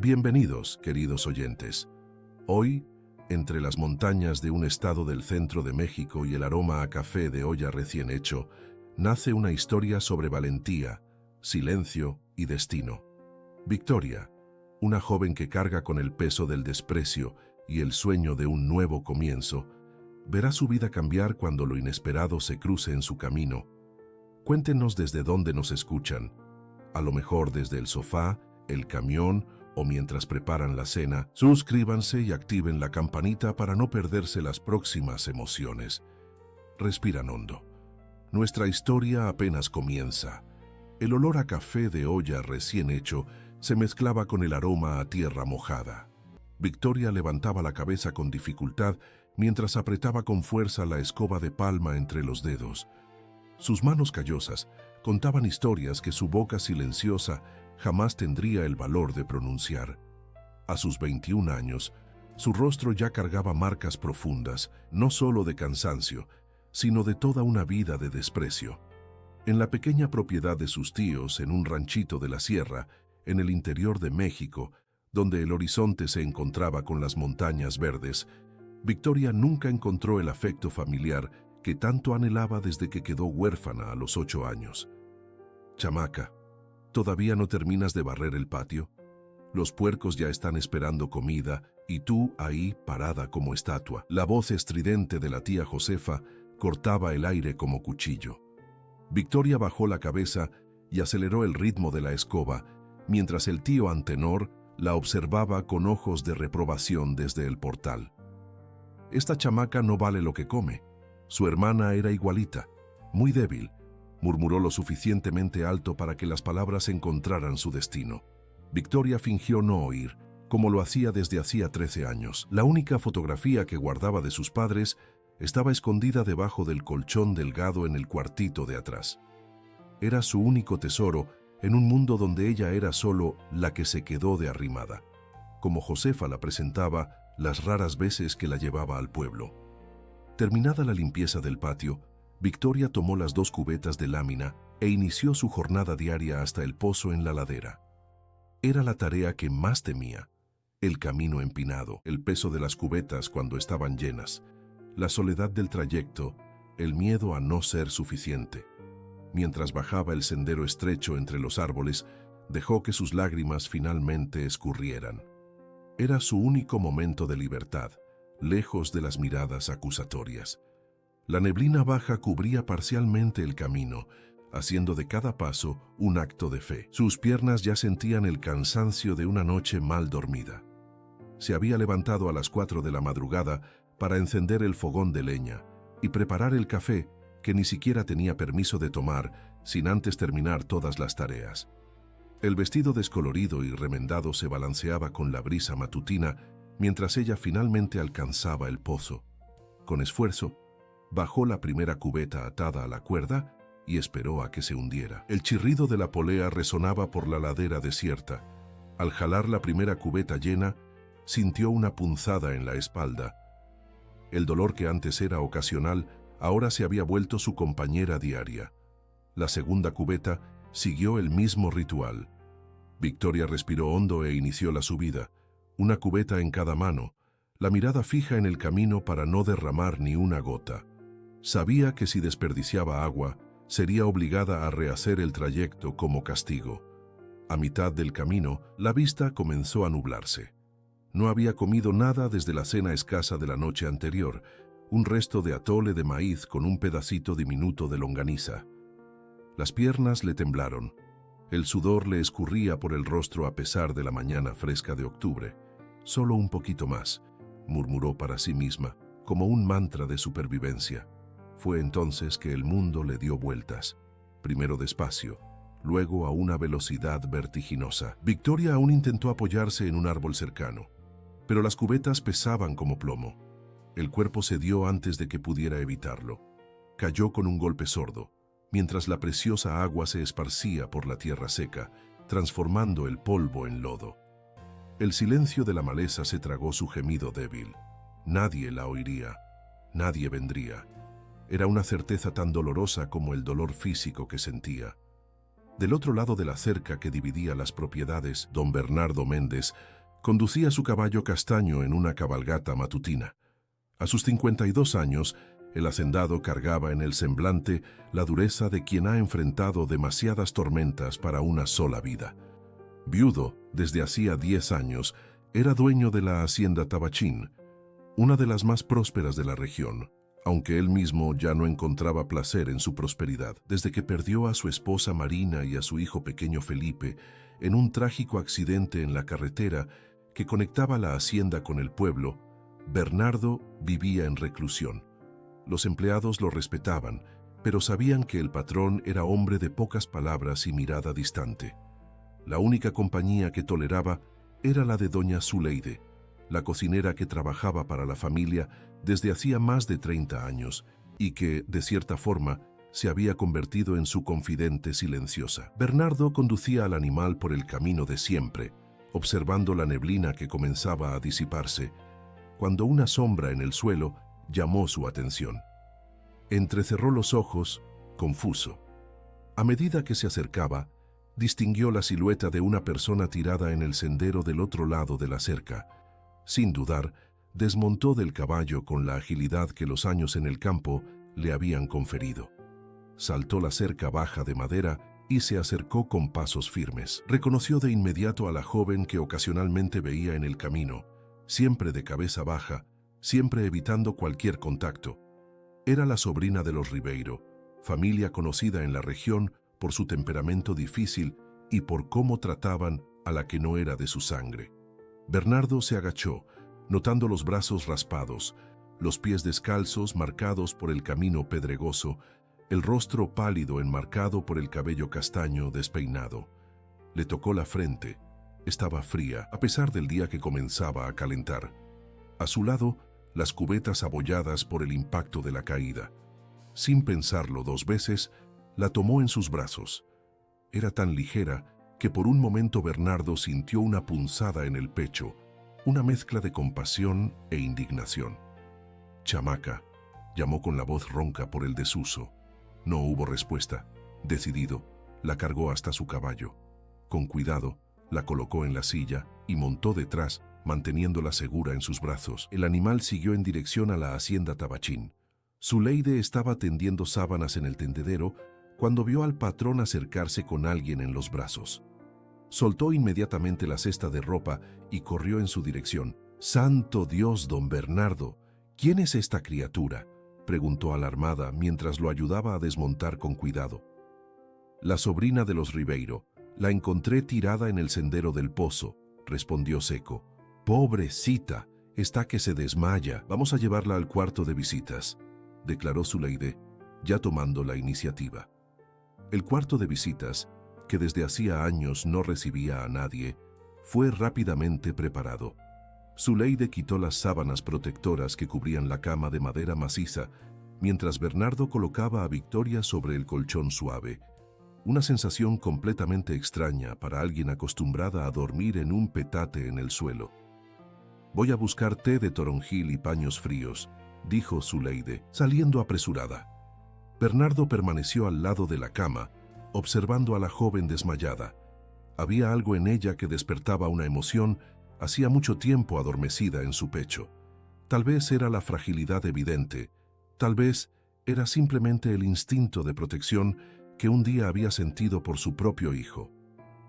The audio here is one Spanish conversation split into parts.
Bienvenidos, queridos oyentes. Hoy, entre las montañas de un estado del centro de México y el aroma a café de olla recién hecho, nace una historia sobre valentía, silencio y destino. Victoria, una joven que carga con el peso del desprecio y el sueño de un nuevo comienzo, verá su vida cambiar cuando lo inesperado se cruce en su camino. Cuéntenos desde dónde nos escuchan, a lo mejor desde el sofá, el camión o mientras preparan la cena. Suscríbanse y activen la campanita para no perderse las próximas emociones. Respiran hondo. Nuestra historia apenas comienza. El olor a café de olla recién hecho se mezclaba con el aroma a tierra mojada. Victoria levantaba la cabeza con dificultad mientras apretaba con fuerza la escoba de palma entre los dedos. Sus manos callosas contaban historias que su boca silenciosa jamás tendría el valor de pronunciar. A sus 21 años, su rostro ya cargaba marcas profundas, no solo de cansancio, sino de toda una vida de desprecio. En la pequeña propiedad de sus tíos, en un ranchito de la sierra, en el interior de México, donde el horizonte se encontraba con las montañas verdes, Victoria nunca encontró el afecto familiar que tanto anhelaba desde que quedó huérfana a los 8 años. Chamaca, ¿todavía no terminas de barrer el patio? Los puercos ya están esperando comida y tú ahí parada como estatua. La voz estridente de la tía Josefa cortaba el aire como cuchillo. Victoria bajó la cabeza y aceleró el ritmo de la escoba, mientras el tío Antenor la observaba con ojos de reprobación desde el portal. Esta chamaca no vale lo que come. Su hermana era igualita, muy débil. Murmuró lo suficientemente alto para que las palabras encontraran su destino. Victoria fingió no oír, como lo hacía desde hacía 13 años. La única fotografía que guardaba de sus padres estaba escondida debajo del colchón delgado en el cuartito de atrás. Era su único tesoro en un mundo donde ella era solo la que se quedó de arrimada, como Josefa la presentaba las raras veces que la llevaba al pueblo. Terminada la limpieza del patio, Victoria tomó las 2 cubetas de lámina e inició su jornada diaria hasta el pozo en la ladera. Era la tarea que más temía: el camino empinado, el peso de las cubetas cuando estaban llenas, la soledad del trayecto, el miedo a no ser suficiente. Mientras bajaba el sendero estrecho entre los árboles, dejó que sus lágrimas finalmente escurrieran. Era su único momento de libertad, lejos de las miradas acusatorias. La neblina baja cubría parcialmente el camino, haciendo de cada paso un acto de fe. Sus piernas ya sentían el cansancio de una noche mal dormida. Se había levantado a las 4 de la madrugada para encender el fogón de leña y preparar el café que ni siquiera tenía permiso de tomar sin antes terminar todas las tareas. El vestido descolorido y remendado se balanceaba con la brisa matutina mientras ella finalmente alcanzaba el pozo. Con esfuerzo, bajó la primera cubeta atada a la cuerda y esperó a que se hundiera. El chirrido de la polea resonaba por la ladera desierta. Al jalar la primera cubeta llena, sintió una punzada en la espalda. El dolor que antes era ocasional, ahora se había vuelto su compañera diaria. La segunda cubeta siguió el mismo ritual. Victoria respiró hondo e inició la subida, una cubeta en cada mano, la mirada fija en el camino para no derramar ni una gota. Sabía que si desperdiciaba agua, sería obligada a rehacer el trayecto como castigo. A mitad del camino, la vista comenzó a nublarse. No había comido nada desde la cena escasa de la noche anterior, un resto de atole de maíz con un pedacito diminuto de longaniza. Las piernas le temblaron. El sudor le escurría por el rostro a pesar de la mañana fresca de octubre. «Solo un poquito más», murmuró para sí misma, como un mantra de supervivencia. Fue entonces que el mundo le dio vueltas, primero despacio, luego a una velocidad vertiginosa. Victoria aún intentó apoyarse en un árbol cercano, pero las cubetas pesaban como plomo. El cuerpo cedió antes de que pudiera evitarlo. Cayó con un golpe sordo, mientras la preciosa agua se esparcía por la tierra seca, transformando el polvo en lodo. El silencio de la maleza se tragó su gemido débil. Nadie la oiría, nadie vendría. Era una certeza tan dolorosa como el dolor físico que sentía. Del otro lado de la cerca que dividía las propiedades, don Bernardo Méndez conducía su caballo castaño en una cabalgata matutina. A sus 52 años, el hacendado cargaba en el semblante la dureza de quien ha enfrentado demasiadas tormentas para una sola vida. Viudo desde hacía 10 años, era dueño de la hacienda Tabachín, una de las más prósperas de la región, aunque él mismo ya no encontraba placer en su prosperidad. Desde que perdió a su esposa Marina y a su hijo pequeño Felipe en un trágico accidente en la carretera que conectaba la hacienda con el pueblo, Bernardo vivía en reclusión. Los empleados lo respetaban, pero sabían que el patrón era hombre de pocas palabras y mirada distante. La única compañía que toleraba era la de doña Zuleide, la cocinera que trabajaba para la familia desde hacía más de 30 años y que, de cierta forma, se había convertido en su confidente silenciosa. Bernardo conducía al animal por el camino de siempre, observando la neblina que comenzaba a disiparse, cuando una sombra en el suelo llamó su atención. Entrecerró los ojos, confuso. A medida que se acercaba, distinguió la silueta de una persona tirada en el sendero del otro lado de la cerca. Sin dudar, desmontó del caballo con la agilidad que los años en el campo le habían conferido. Saltó la cerca baja de madera y se acercó con pasos firmes. Reconoció de inmediato a la joven que ocasionalmente veía en el camino, siempre de cabeza baja, siempre evitando cualquier contacto. Era la sobrina de los Ribeiro, familia conocida en la región por su temperamento difícil y por cómo trataban a la que no era de su sangre. Bernardo se agachó, notando los brazos raspados, los pies descalzos marcados por el camino pedregoso, el rostro pálido enmarcado por el cabello castaño despeinado. Le tocó la frente. Estaba fría, a pesar del día que comenzaba a calentar. A su lado, las cubetas abolladas por el impacto de la caída. Sin pensarlo 2 veces, la tomó en sus brazos. Era tan ligera que por un momento Bernardo sintió una punzada en el pecho, una mezcla de compasión e indignación. «Chamaca», llamó con la voz ronca por el desuso. No hubo respuesta. Decidido, la cargó hasta su caballo. Con cuidado, la colocó en la silla y montó detrás, manteniéndola segura en sus brazos. El animal siguió en dirección a la hacienda Tabachín. Zuleide estaba tendiendo sábanas en el tendedero cuando vio al patrón acercarse con alguien en los brazos. Soltó inmediatamente la cesta de ropa y corrió en su dirección. «¡Santo Dios, don Bernardo! ¿Quién es esta criatura?», preguntó alarmada mientras lo ayudaba a desmontar con cuidado. «La sobrina de los Ribeiro. La encontré tirada en el sendero del pozo», respondió seco. «Pobrecita, está que se desmaya. Vamos a llevarla al cuarto de visitas», declaró Zuleide, ya tomando la iniciativa. El cuarto de visitas, que desde hacía años no recibía a nadie, fue rápidamente preparado. Zuleide quitó las sábanas protectoras que cubrían la cama de madera maciza, mientras Bernardo colocaba a Victoria sobre el colchón suave, una sensación completamente extraña para alguien acostumbrada a dormir en un petate en el suelo. «Voy a buscar té de toronjil y paños fríos», dijo Zuleide, saliendo apresurada. Bernardo permaneció al lado de la cama, observando a la joven desmayada. Había algo en ella que despertaba una emoción hacía mucho tiempo adormecida en su pecho. Tal vez era la fragilidad evidente, tal vez era simplemente el instinto de protección que un día había sentido por su propio hijo.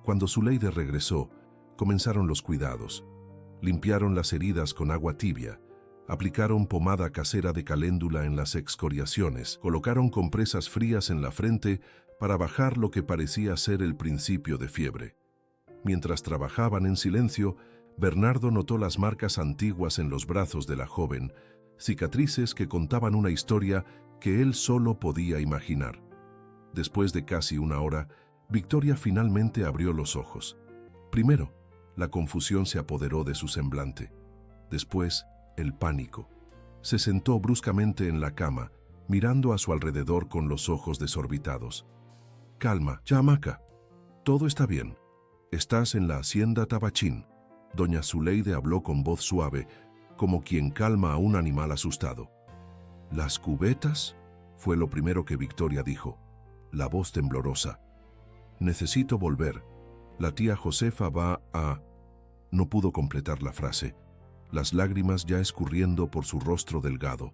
Cuando Zuleide regresó, comenzaron los cuidados. Limpiaron las heridas con agua tibia, aplicaron pomada casera de caléndula en las excoriaciones, colocaron compresas frías en la frente para bajar lo que parecía ser el principio de fiebre. Mientras trabajaban en silencio, Bernardo notó las marcas antiguas en los brazos de la joven, cicatrices que contaban una historia que él solo podía imaginar. Después de casi 1 hora, Victoria finalmente abrió los ojos. Primero, la confusión se apoderó de su semblante. Después, el pánico. Se sentó bruscamente en la cama, mirando a su alrededor con los ojos desorbitados. «Calma, chamaca. Todo está bien. Estás en la hacienda Tabachín», doña Zuleide habló con voz suave, como quien calma a un animal asustado. «¿Las cubetas?», fue lo primero que Victoria dijo, la voz temblorosa. Necesito volver. La tía Josefa va a... No pudo completar la frase, las lágrimas ya escurriendo por su rostro delgado.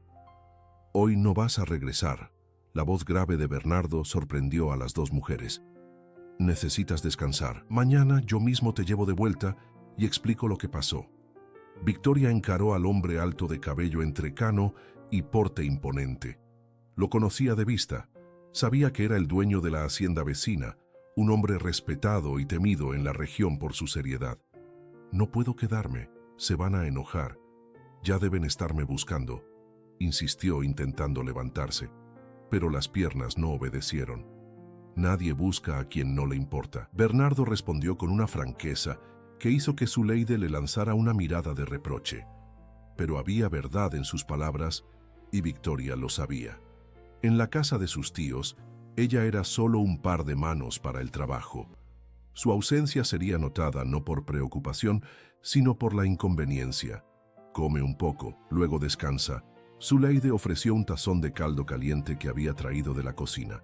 Hoy no vas a regresar. La voz grave de Bernardo sorprendió a las dos mujeres. Necesitas descansar. Mañana yo mismo te llevo de vuelta y explico lo que pasó. Victoria encaró al hombre alto de cabello entrecano y porte imponente. Lo conocía de vista. Sabía que era el dueño de la hacienda vecina, un hombre respetado y temido en la región por su seriedad. No puedo quedarme, se van a enojar. Ya deben estarme buscando, insistió intentando levantarse, pero las piernas no obedecieron. Nadie busca a quien no le importa. Bernardo respondió con una franqueza que hizo que Zuleide le lanzara una mirada de reproche. Pero había verdad en sus palabras y Victoria lo sabía. En la casa de sus tíos, ella era solo un par de manos para el trabajo. Su ausencia sería notada no por preocupación, sino por la inconveniencia. Come un poco, luego descansa. Zuleide ofreció un tazón de caldo caliente que había traído de la cocina.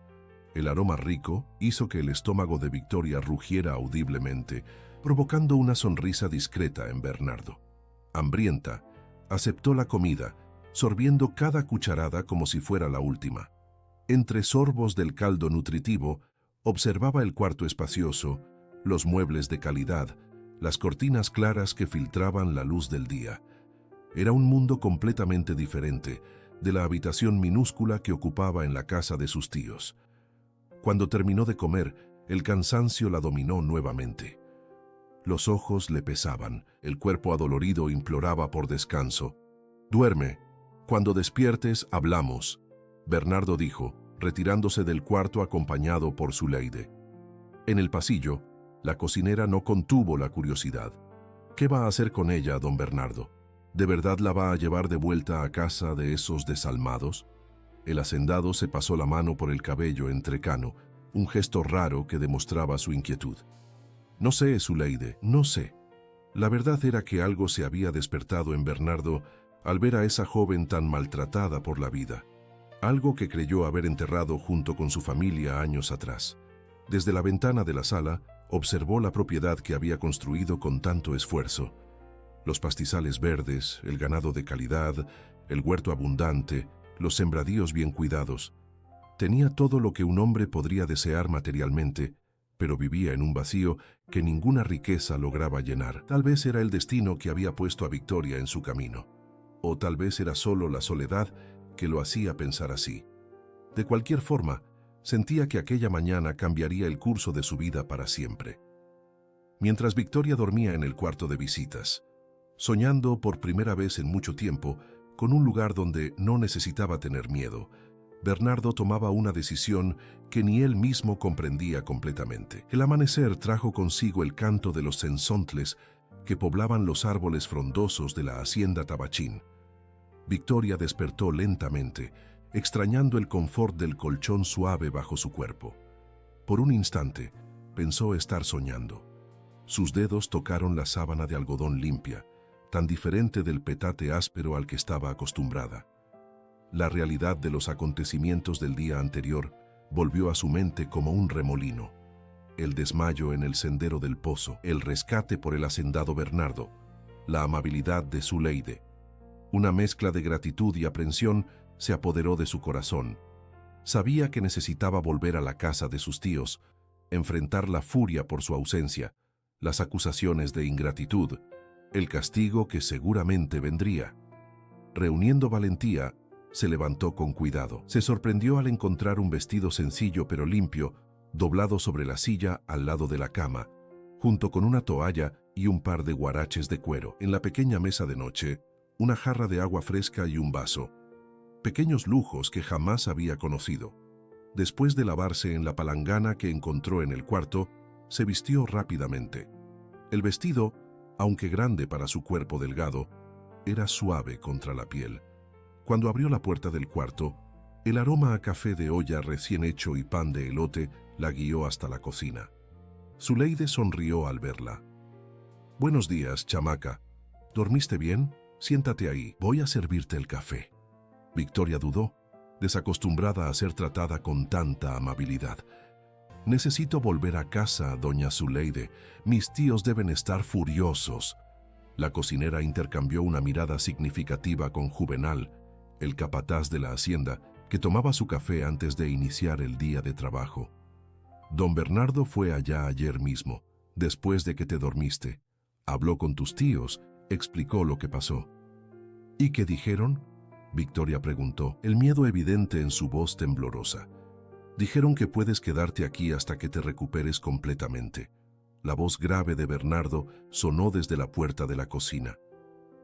El aroma rico hizo que el estómago de Victoria rugiera audiblemente, provocando una sonrisa discreta en Bernardo. Hambrienta, aceptó la comida, sorbiendo cada cucharada como si fuera la última. Entre sorbos del caldo nutritivo, observaba el cuarto espacioso, los muebles de calidad, las cortinas claras que filtraban la luz del día. Era un mundo completamente diferente de la habitación minúscula que ocupaba en la casa de sus tíos. Cuando terminó de comer, el cansancio la dominó nuevamente. Los ojos le pesaban, el cuerpo adolorido imploraba por descanso. «Duerme. Cuando despiertes, hablamos», Bernardo dijo, retirándose del cuarto acompañado por Zuleide. En el pasillo, la cocinera no contuvo la curiosidad. ¿Qué va a hacer con ella, don Bernardo? ¿De verdad la va a llevar de vuelta a casa de esos desalmados? El hacendado se pasó la mano por el cabello entrecano, un gesto raro que demostraba su inquietud. No sé, Zuleide, no sé. La verdad era que algo se había despertado en Bernardo al ver a esa joven tan maltratada por la vida. Algo que creyó haber enterrado junto con su familia años atrás. Desde la ventana de la sala, observó la propiedad que había construido con tanto esfuerzo. Los pastizales verdes, el ganado de calidad, el huerto abundante, los sembradíos bien cuidados. Tenía todo lo que un hombre podría desear materialmente, pero vivía en un vacío que ninguna riqueza lograba llenar. Tal vez era el destino que había puesto a Victoria en su camino. O tal vez era solo la soledad que lo hacía pensar así. De cualquier forma, sentía que aquella mañana cambiaría el curso de su vida para siempre. Mientras Victoria dormía en el cuarto de visitas, soñando por primera vez en mucho tiempo con un lugar donde no necesitaba tener miedo, Bernardo tomaba una decisión que ni él mismo comprendía completamente. El amanecer trajo consigo el canto de los cenzontles que poblaban los árboles frondosos de la hacienda Tabachín. Victoria despertó lentamente, extrañando el confort del colchón suave bajo su cuerpo. Por un instante, pensó estar soñando. Sus dedos tocaron la sábana de algodón limpia, tan diferente del petate áspero al que estaba acostumbrada. La realidad de los acontecimientos del día anterior volvió a su mente como un remolino. El desmayo en el sendero del pozo, el rescate por el hacendado Bernardo, la amabilidad de Zuleide. Una mezcla de gratitud y aprensión se apoderó de su corazón. Sabía que necesitaba volver a la casa de sus tíos, enfrentar la furia por su ausencia, las acusaciones de ingratitud, el castigo que seguramente vendría. Reuniendo valentía, se levantó con cuidado. Se sorprendió al encontrar un vestido sencillo pero limpio, doblado sobre la silla al lado de la cama, junto con una toalla y un par de huaraches de cuero. En la pequeña mesa de noche, una jarra de agua fresca y un vaso. Pequeños lujos que jamás había conocido. Después de lavarse en la palangana que encontró en el cuarto, se vistió rápidamente. El vestido, aunque grande para su cuerpo delgado, era suave contra la piel. Cuando abrió la puerta del cuarto, el aroma a café de olla recién hecho y pan de elote la guió hasta la cocina. Zuleide sonrió al verla. «Buenos días, chamaca. ¿Dormiste bien? Siéntate ahí, voy a servirte el café». Victoria dudó, desacostumbrada a ser tratada con tanta amabilidad. Necesito volver a casa, doña Zuleide. Mis tíos deben estar furiosos. La cocinera intercambió una mirada significativa con Juvenal, el capataz de la hacienda, que tomaba su café antes de iniciar el día de trabajo. Don Bernardo fue allá ayer mismo, después de que te dormiste. Habló con tus tíos, explicó lo que pasó. ¿Y qué dijeron? Victoria preguntó, el miedo evidente en su voz temblorosa. Dijeron que puedes quedarte aquí hasta que te recuperes completamente. La voz grave de Bernardo sonó desde la puerta de la cocina.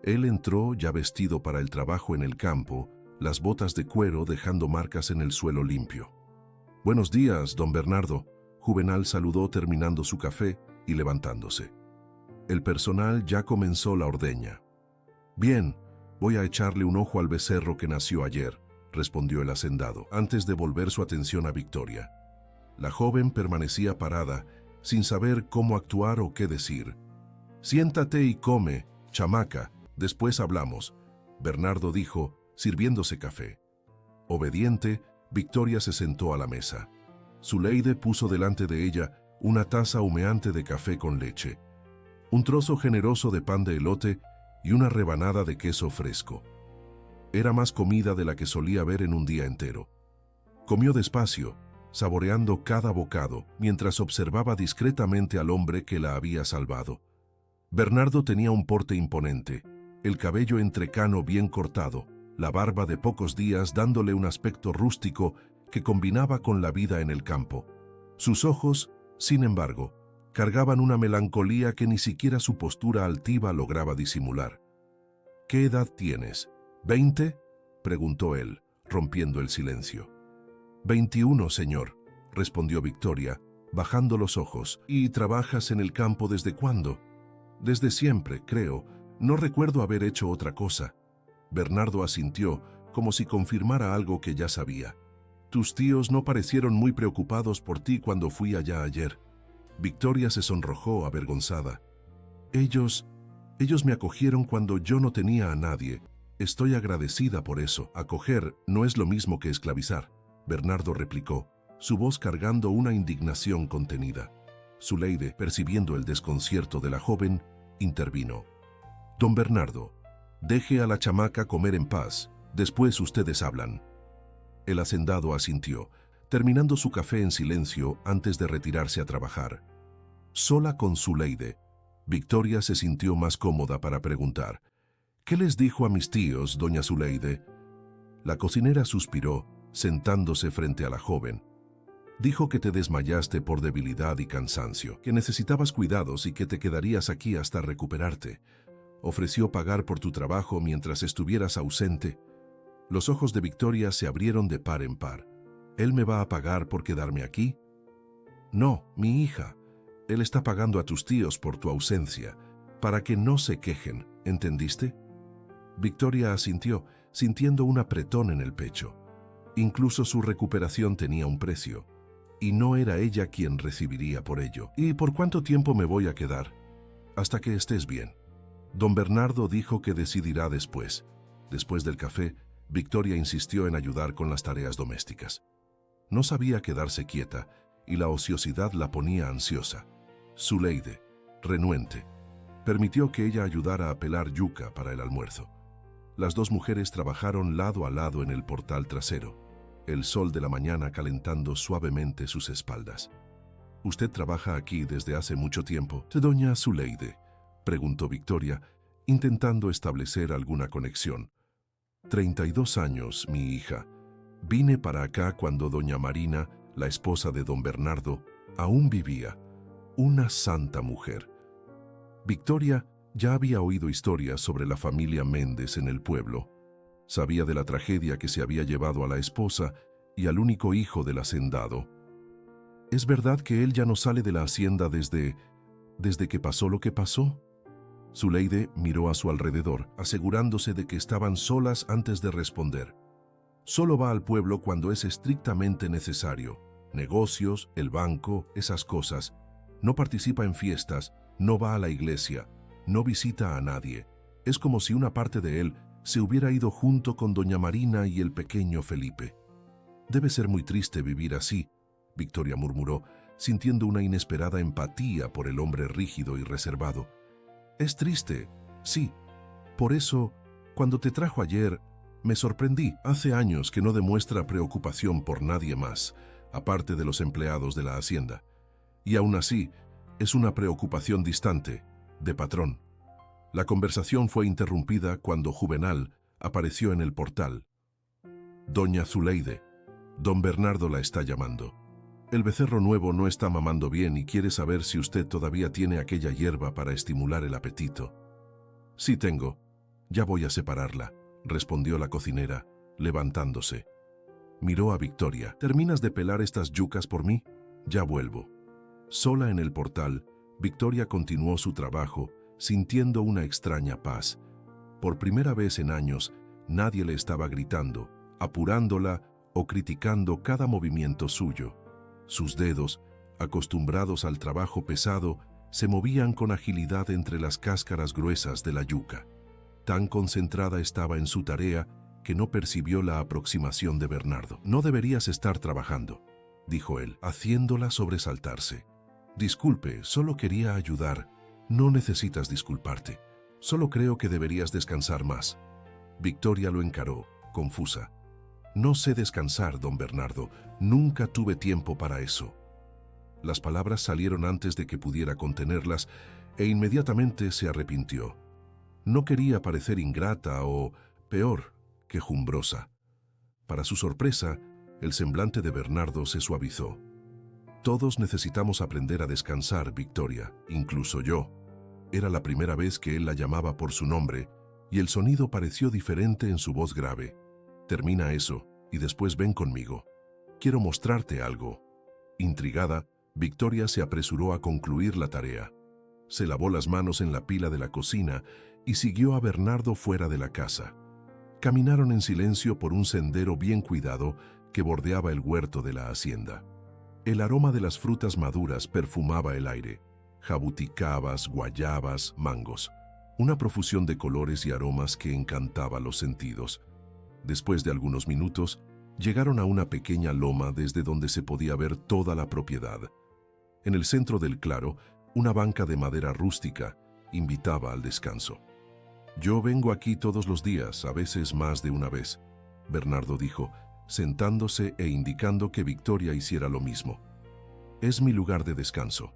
Él entró ya vestido para el trabajo en el campo, las botas de cuero dejando marcas en el suelo limpio. Buenos días, don Bernardo. Juvenal saludó terminando su café y levantándose. El personal ya comenzó la ordeña. Bien, voy a echarle un ojo al becerro que nació ayer, respondió el hacendado, antes de volver su atención a Victoria. La joven permanecía parada, sin saber cómo actuar o qué decir. Siéntate y come, chamaca, después hablamos, Bernardo dijo, sirviéndose café. Obediente, Victoria se sentó a la mesa. Zuleide puso delante de ella una taza humeante de café con leche, un trozo generoso de pan de elote y una rebanada de queso fresco. Era más comida de la que solía ver en un día entero. Comió despacio, saboreando cada bocado, mientras observaba discretamente al hombre que la había salvado. Bernardo tenía un porte imponente, el cabello entrecano bien cortado, la barba de pocos días dándole un aspecto rústico que combinaba con la vida en el campo. Sus ojos, sin embargo, cargaban una melancolía que ni siquiera su postura altiva lograba disimular. ¿Qué edad tienes? ¿20? Preguntó él, rompiendo el silencio. 21, señor, respondió Victoria, bajando los ojos. ¿Y trabajas en el campo desde cuándo? Desde siempre, creo. No recuerdo haber hecho otra cosa. Bernardo asintió, como si confirmara algo que ya sabía. Tus tíos no parecieron muy preocupados por ti cuando fui allá ayer. Victoria se sonrojó avergonzada. Ellos me acogieron cuando yo no tenía a nadie. Estoy agradecida por eso. Acoger no es lo mismo que esclavizar, Bernardo replicó, su voz cargando una indignación contenida. Zuleide, percibiendo el desconcierto de la joven, intervino. Don Bernardo, deje a la chamaca comer en paz, después ustedes hablan. El hacendado asintió, terminando su café en silencio antes de retirarse a trabajar. Sola con Zuleide, Victoria se sintió más cómoda para preguntar. ¿Qué les dijo a mis tíos, doña Zuleide? La cocinera suspiró, sentándose frente a la joven. Dijo que te desmayaste por debilidad y cansancio, que necesitabas cuidados y que te quedarías aquí hasta recuperarte. Ofreció pagar por tu trabajo mientras estuvieras ausente. Los ojos de Victoria se abrieron de par en par. ¿Él me va a pagar por quedarme aquí? No, mi hija. Él está pagando a tus tíos por tu ausencia, para que no se quejen, ¿entendiste? Victoria asintió, sintiendo un apretón en el pecho. Incluso su recuperación tenía un precio, y no era ella quien recibiría por ello. ¿Y por cuánto tiempo me voy a quedar? Hasta que estés bien. Don Bernardo dijo que decidirá después. Después del café, Victoria insistió en ayudar con las tareas domésticas. No sabía quedarse quieta, y la ociosidad la ponía ansiosa. Zuleide, renuente, permitió que ella ayudara a pelar yuca para el almuerzo. Las dos mujeres trabajaron lado a lado en el portal trasero, el sol de la mañana calentando suavemente sus espaldas. ¿Usted trabaja aquí desde hace mucho tiempo, doña Zuleide?, preguntó Victoria, intentando establecer alguna conexión. 32 años, mi hija. Vine para acá cuando doña Marina, la esposa de don Bernardo, aún vivía. Una santa mujer. Victoria ya había oído historias sobre la familia Méndez en el pueblo. Sabía de la tragedia que se había llevado a la esposa y al único hijo del hacendado. ¿Es verdad que él ya no sale de la hacienda desde que pasó lo que pasó? Zuleide miró a su alrededor, asegurándose de que estaban solas antes de responder. Solo va al pueblo cuando es estrictamente necesario. Negocios, el banco, esas cosas. No participa en fiestas, no va a la iglesia, no visita a nadie. Es como si una parte de él se hubiera ido junto con doña Marina y el pequeño Felipe. Debe ser muy triste vivir así, Victoria murmuró, sintiendo una inesperada empatía por el hombre rígido y reservado. «Es triste, sí. Por eso, cuando te trajo ayer, me sorprendí. Hace años que no demuestra preocupación por nadie más, aparte de los empleados de la hacienda. Y aún así, es una preocupación distante, de patrón». La conversación fue interrumpida cuando Juvenal apareció en el portal. «Doña Zuleide, don Bernardo la está llamando. El becerro nuevo no está mamando bien y quiere saber si usted todavía tiene aquella hierba para estimular el apetito». «Sí tengo. Ya voy a separarla», respondió la cocinera, levantándose. Miró a Victoria. «¿Terminas de pelar estas yucas por mí? Ya vuelvo». Sola en el portal, Victoria continuó su trabajo, sintiendo una extraña paz. Por primera vez en años, nadie le estaba gritando, apurándola o criticando cada movimiento suyo. Sus dedos, acostumbrados al trabajo pesado, se movían con agilidad entre las cáscaras gruesas de la yuca. Tan concentrada estaba en su tarea que no percibió la aproximación de Bernardo. «No deberías estar trabajando», dijo él, haciéndola sobresaltarse. «Disculpe, solo quería ayudar. No necesitas disculparte. Solo creo que deberías descansar más». Victoria lo encaró, confusa. «No sé descansar, don Bernardo. Nunca tuve tiempo para eso». Las palabras salieron antes de que pudiera contenerlas e inmediatamente se arrepintió. No quería parecer ingrata o, peor, quejumbrosa. Para su sorpresa, el semblante de Bernardo se suavizó. «Todos necesitamos aprender a descansar, Victoria, incluso yo». Era la primera vez que él la llamaba por su nombre, y el sonido pareció diferente en su voz grave. «Termina eso, y después ven conmigo. Quiero mostrarte algo». Intrigada, Victoria se apresuró a concluir la tarea. Se lavó las manos en la pila de la cocina y siguió a Bernardo fuera de la casa. Caminaron en silencio por un sendero bien cuidado que bordeaba el huerto de la hacienda. El aroma de las frutas maduras perfumaba el aire. Jabuticabas, guayabas, mangos. Una profusión de colores y aromas que encantaba los sentidos. Después de algunos minutos, llegaron a una pequeña loma desde donde se podía ver toda la propiedad. En el centro del claro, una banca de madera rústica invitaba al descanso. «Yo vengo aquí todos los días, a veces más de una vez», Bernardo dijo, sentándose e indicando que Victoria hiciera lo mismo. «Es mi lugar de descanso».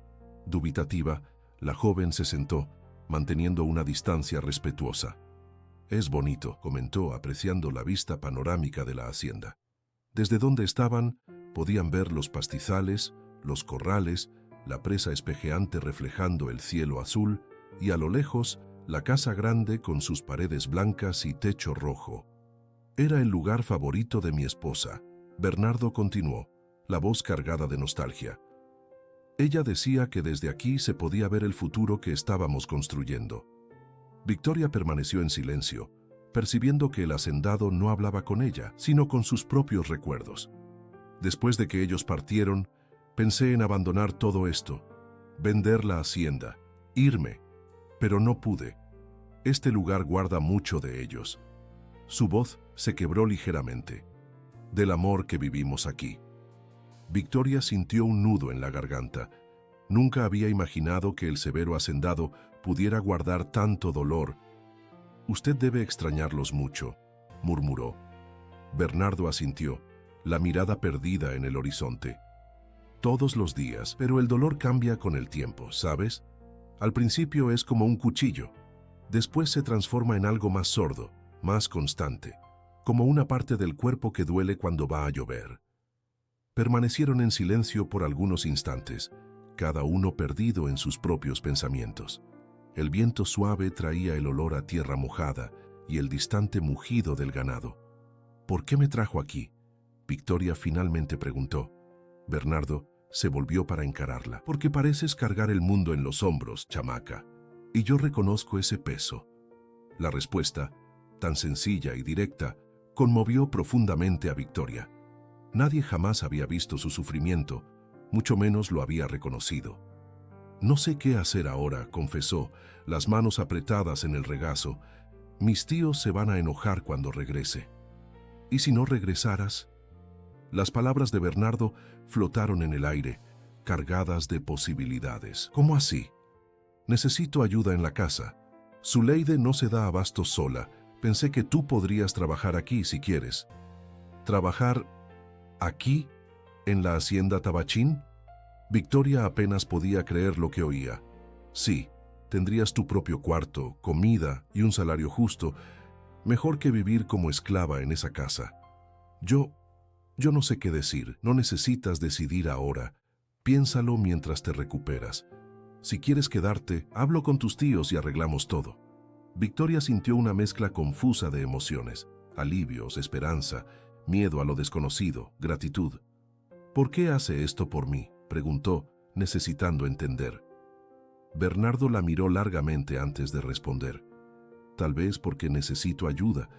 Dubitativa, la joven se sentó, manteniendo una distancia respetuosa. «Es bonito», comentó, apreciando la vista panorámica de la hacienda. Desde donde estaban, podían ver los pastizales, los corrales, la presa espejeante reflejando el cielo azul y a lo lejos, la casa grande con sus paredes blancas y techo rojo. «Era el lugar favorito de mi esposa», Bernardo continuó, la voz cargada de nostalgia. «Ella decía que desde aquí se podía ver el futuro que estábamos construyendo». Victoria permaneció en silencio, percibiendo que el hacendado no hablaba con ella, sino con sus propios recuerdos. «Después de que ellos partieron, pensé en abandonar todo esto, vender la hacienda, irme, pero no pude. Este lugar guarda mucho de ellos». Su voz se quebró ligeramente. «Del amor que vivimos aquí». Victoria sintió un nudo en la garganta. Nunca había imaginado que el severo hacendado pudiera guardar tanto dolor. «Usted debe extrañarlos mucho», murmuró. Bernardo asintió, la mirada perdida en el horizonte. «Todos los días, pero el dolor cambia con el tiempo, ¿sabes? Al principio es como un cuchillo. Después se transforma en algo más sordo, más constante, como una parte del cuerpo que duele cuando va a llover». Permanecieron en silencio por algunos instantes, cada uno perdido en sus propios pensamientos. El viento suave traía el olor a tierra mojada y el distante mugido del ganado. «¿Por qué me trajo aquí?», Victoria finalmente preguntó. Bernardo se volvió para encararla. «Porque pareces cargar el mundo en los hombros, chamaca, y yo reconozco ese peso». La respuesta, tan sencilla y directa, conmovió profundamente a Victoria. Nadie jamás había visto su sufrimiento, mucho menos lo había reconocido. «No sé qué hacer ahora», confesó, las manos apretadas en el regazo. «Mis tíos se van a enojar cuando regrese». «¿Y si no regresaras?». Las palabras de Bernardo flotaron en el aire, cargadas de posibilidades. ¿Cómo así? Necesito ayuda en la casa. Zuleide no se da abasto sola. Pensé que tú podrías trabajar aquí si quieres. ¿Trabajar aquí? ¿En la hacienda Tabachín? Victoria apenas podía creer lo que oía. Sí, tendrías tu propio cuarto, comida y un salario justo, mejor que vivir como esclava en esa casa. Yo no sé qué decir. No necesitas decidir ahora. Piénsalo mientras te recuperas. Si quieres quedarte, hablo con tus tíos y arreglamos todo. Victoria sintió una mezcla confusa de emociones: alivios, esperanza, miedo a lo desconocido, gratitud. ¿Por qué hace esto por mí?, preguntó, necesitando entender. Bernardo la miró largamente antes de responder. Tal vez porque necesito ayuda,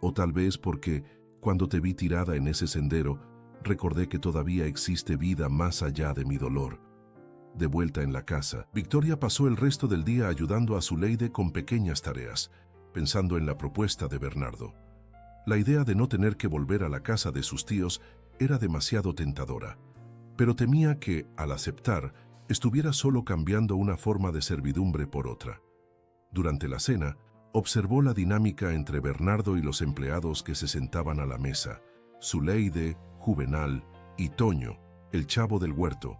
o tal vez porque, cuando te vi tirada en ese sendero, recordé que todavía existe vida más allá de mi dolor. De vuelta en la casa, Victoria pasó el resto del día ayudando a Zuleide con pequeñas tareas, pensando en la propuesta de Bernardo. La idea de no tener que volver a la casa de sus tíos era demasiado tentadora, pero temía que, al aceptar, estuviera solo cambiando una forma de servidumbre por otra. Durante la cena, observó la dinámica entre Bernardo y los empleados que se sentaban a la mesa: Zuleide, Juvenal y Toño, el chavo del huerto.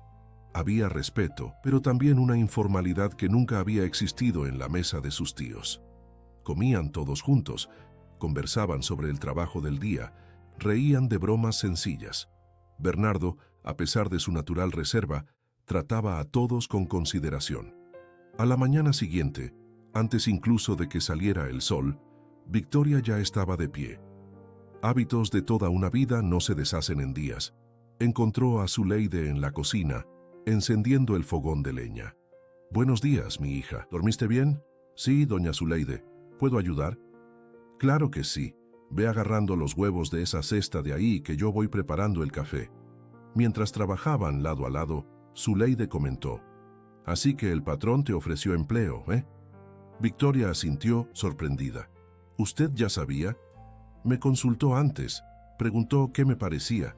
Había respeto, pero también una informalidad que nunca había existido en la mesa de sus tíos. Comían todos juntos, conversaban sobre el trabajo del día, reían de bromas sencillas. Bernardo, a pesar de su natural reserva, trataba a todos con consideración. A la mañana siguiente, antes incluso de que saliera el sol, Victoria ya estaba de pie. Hábitos de toda una vida no se deshacen en días. Encontró a Zuleide en la cocina, encendiendo el fogón de leña. «Buenos días, mi hija. ¿Dormiste bien?» «Sí, doña Zuleide. ¿Puedo ayudar?» «Claro que sí. Ve agarrando los huevos de esa cesta de ahí que yo voy preparando el café». Mientras trabajaban lado a lado, Zuleide comentó: «Así que el patrón te ofreció empleo, ¿eh?» Victoria asintió, sorprendida. «¿Usted ya sabía?» «Me consultó antes. Preguntó qué me parecía.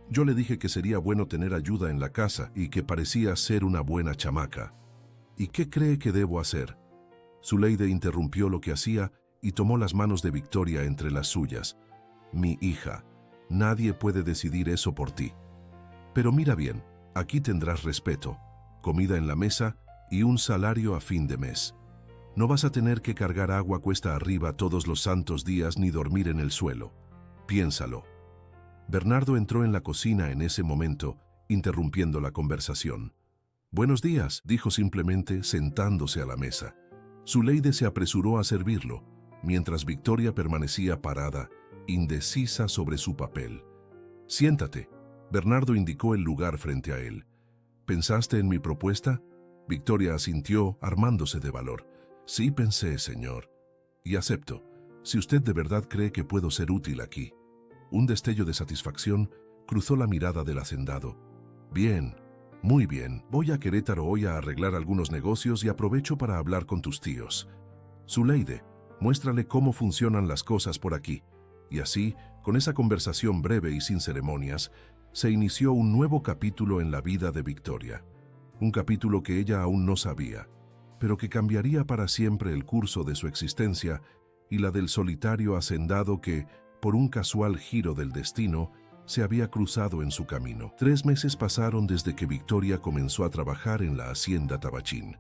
Yo le dije que sería bueno tener ayuda en la casa y que parecía ser una buena chamaca». «¿Y qué cree que debo hacer?» Zuleide interrumpió lo que hacía y tomó las manos de Victoria entre las suyas. «Mi hija, nadie puede decidir eso por ti. Pero mira bien, aquí tendrás respeto, comida en la mesa y un salario a fin de mes. No vas a tener que cargar agua cuesta arriba todos los santos días ni dormir en el suelo. Piénsalo». Bernardo entró en la cocina en ese momento, interrumpiendo la conversación. «Buenos días», dijo simplemente, sentándose a la mesa. Zuleide se apresuró a servirlo, mientras Victoria permanecía parada, indecisa sobre su papel. «Siéntate». Bernardo indicó el lugar frente a él. «¿Pensaste en mi propuesta?» Victoria asintió, armándose de valor. «Sí pensé, señor. Y acepto, si usted de verdad cree que puedo ser útil aquí». Un destello de satisfacción cruzó la mirada del hacendado. «Bien, muy bien. Voy a Querétaro hoy a arreglar algunos negocios y aprovecho para hablar con tus tíos. Zuleide, muéstrale cómo funcionan las cosas por aquí». Y así, con esa conversación breve y sin ceremonias, se inició un nuevo capítulo en la vida de Victoria. Un capítulo que ella aún no sabía, pero que cambiaría para siempre el curso de su existencia y la del solitario hacendado que, por un casual giro del destino, se había cruzado en su camino. 3 meses pasaron desde que Victoria comenzó a trabajar en la hacienda Tabachín.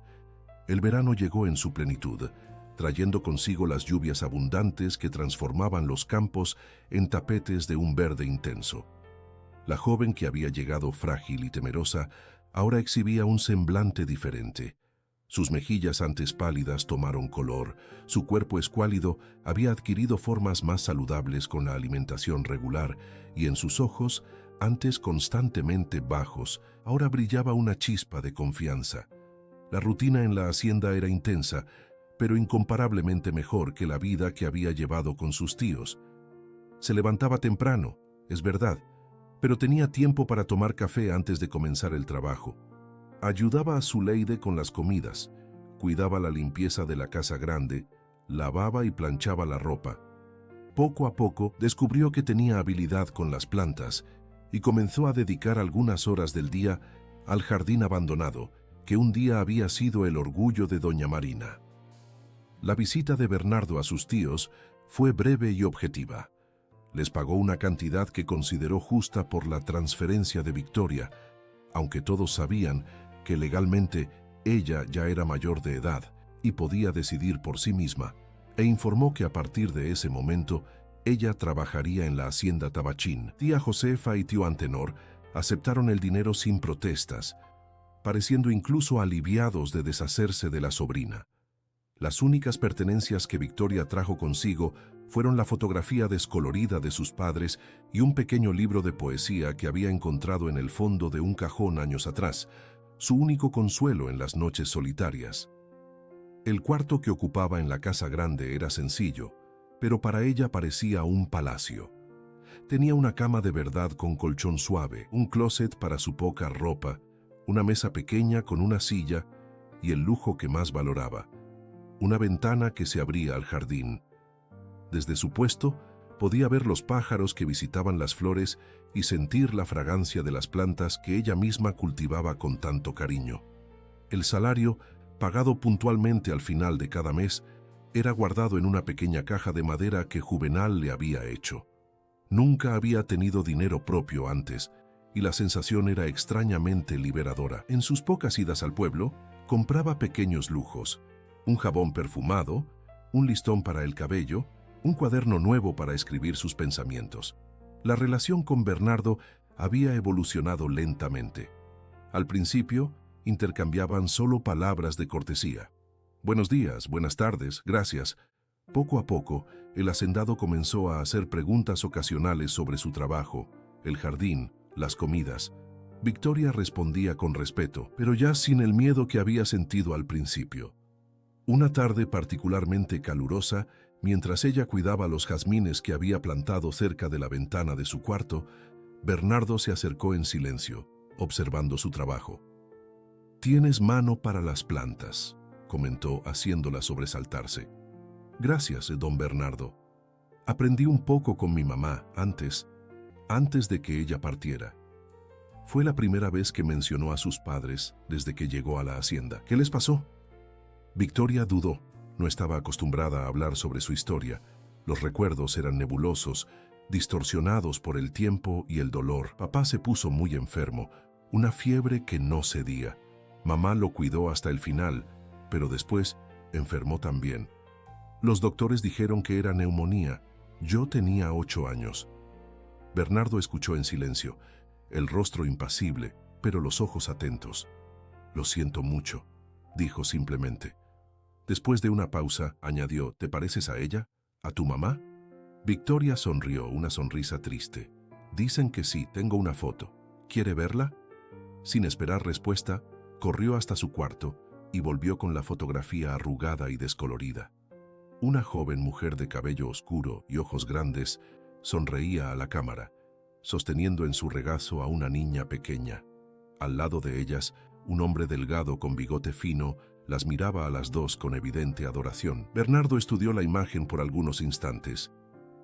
El verano llegó en su plenitud, trayendo consigo las lluvias abundantes que transformaban los campos en tapetes de un verde intenso. La joven, que había llegado frágil y temerosa, ahora exhibía un semblante diferente. Sus mejillas antes pálidas tomaron color, su cuerpo escuálido había adquirido formas más saludables con la alimentación regular, y en sus ojos, antes constantemente bajos, ahora brillaba una chispa de confianza. La rutina en la hacienda era intensa, pero incomparablemente mejor que la vida que había llevado con sus tíos. Se levantaba temprano, es verdad, pero tenía tiempo para tomar café antes de comenzar el trabajo. Ayudaba a Zuleide con las comidas, cuidaba la limpieza de la casa grande, lavaba y planchaba la ropa. Poco a poco descubrió que tenía habilidad con las plantas y comenzó a dedicar algunas horas del día al jardín abandonado, que un día había sido el orgullo de doña Marina. La visita de Bernardo a sus tíos fue breve y objetiva. Les pagó una cantidad que consideró justa por la transferencia de Victoria, aunque todos sabían que legalmente ella ya era mayor de edad y podía decidir por sí misma, e informó que a partir de ese momento ella trabajaría en la hacienda Tabachín. Tía Josefa y tío Antenor aceptaron el dinero sin protestas, pareciendo incluso aliviados de deshacerse de la sobrina. Las únicas pertenencias que Victoria trajo consigo fueron la fotografía descolorida de sus padres y un pequeño libro de poesía que había encontrado en el fondo de un cajón años atrás, su único consuelo en las noches solitarias. El cuarto que ocupaba en la casa grande era sencillo, pero para ella parecía un palacio. Tenía una cama de verdad con colchón suave, un closet para su poca ropa, una mesa pequeña con una silla y el lujo que más valoraba, una ventana que se abría al jardín. Desde su puesto podía ver los pájaros que visitaban las flores y sentir la fragancia de las plantas que ella misma cultivaba con tanto cariño. El salario, pagado puntualmente al final de cada mes, era guardado en una pequeña caja de madera que Juvenal le había hecho. Nunca había tenido dinero propio antes, y la sensación era extrañamente liberadora. En sus pocas idas al pueblo, compraba pequeños lujos: un jabón perfumado, un listón para el cabello, un cuaderno nuevo para escribir sus pensamientos. La relación con Bernardo había evolucionado lentamente. Al principio, intercambiaban solo palabras de cortesía. Buenos días, buenas tardes, gracias. Poco a poco, el hacendado comenzó a hacer preguntas ocasionales sobre su trabajo, el jardín, las comidas. Victoria respondía con respeto, pero ya sin el miedo que había sentido al principio. Una tarde particularmente calurosa, mientras ella cuidaba los jazmines que había plantado cerca de la ventana de su cuarto, Bernardo se acercó en silencio, observando su trabajo. «Tienes mano para las plantas», comentó, haciéndola sobresaltarse. «Gracias, don Bernardo. Aprendí un poco con mi mamá antes de que ella partiera». Fue la primera vez que mencionó a sus padres desde que llegó a la hacienda. «¿Qué les pasó?». Victoria dudó. No estaba acostumbrada a hablar sobre su historia. Los recuerdos eran nebulosos, distorsionados por el tiempo y el dolor. Papá se puso muy enfermo, una fiebre que no cedía. Mamá lo cuidó hasta el final, pero después enfermó también. Los doctores dijeron que era neumonía. Yo tenía 8 años. Bernardo escuchó en silencio, el rostro impasible, pero los ojos atentos. «Lo siento mucho», dijo simplemente. Después de una pausa, añadió: «¿Te pareces a ella? ¿A tu mamá?». Victoria sonrió, una sonrisa triste. «Dicen que sí, tengo una foto. ¿Quiere verla?». Sin esperar respuesta, corrió hasta su cuarto y volvió con la fotografía arrugada y descolorida. Una joven mujer de cabello oscuro y ojos grandes sonreía a la cámara, sosteniendo en su regazo a una niña pequeña. Al lado de ellas, un hombre delgado con bigote fino las miraba a las dos con evidente adoración. Bernardo estudió la imagen por algunos instantes.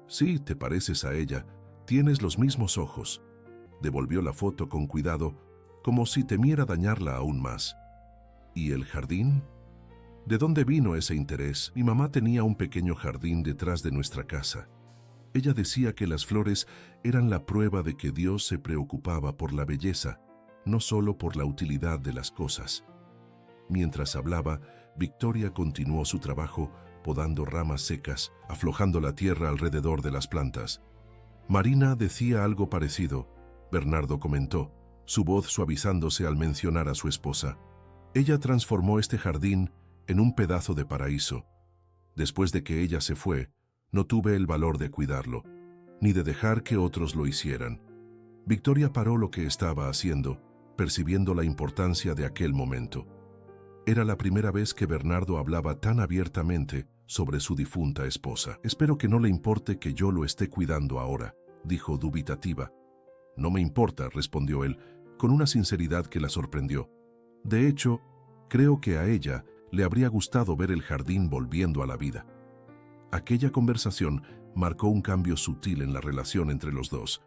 «Sí, te pareces a ella. Tienes los mismos ojos». Devolvió la foto con cuidado, como si temiera dañarla aún más. «¿Y el jardín?». «¿De dónde vino ese interés?». «Mi mamá tenía un pequeño jardín detrás de nuestra casa. Ella decía que las flores eran la prueba de que Dios se preocupaba por la belleza, no solo por la utilidad de las cosas». Mientras hablaba, Victoria continuó su trabajo, podando ramas secas, aflojando la tierra alrededor de las plantas. «Marina decía algo parecido», Bernardo comentó, su voz suavizándose al mencionar a su esposa. «Ella transformó este jardín en un pedazo de paraíso. Después de que ella se fue, no tuve el valor de cuidarlo, ni de dejar que otros lo hicieran». Victoria paró lo que estaba haciendo, percibiendo la importancia de aquel momento. Era la primera vez que Bernardo hablaba tan abiertamente sobre su difunta esposa. «Espero que no le importe que yo lo esté cuidando ahora», dijo dubitativa. «No me importa», respondió él, con una sinceridad que la sorprendió. «De hecho, creo que a ella le habría gustado ver el jardín volviendo a la vida». Aquella conversación marcó un cambio sutil en la relación entre los dos.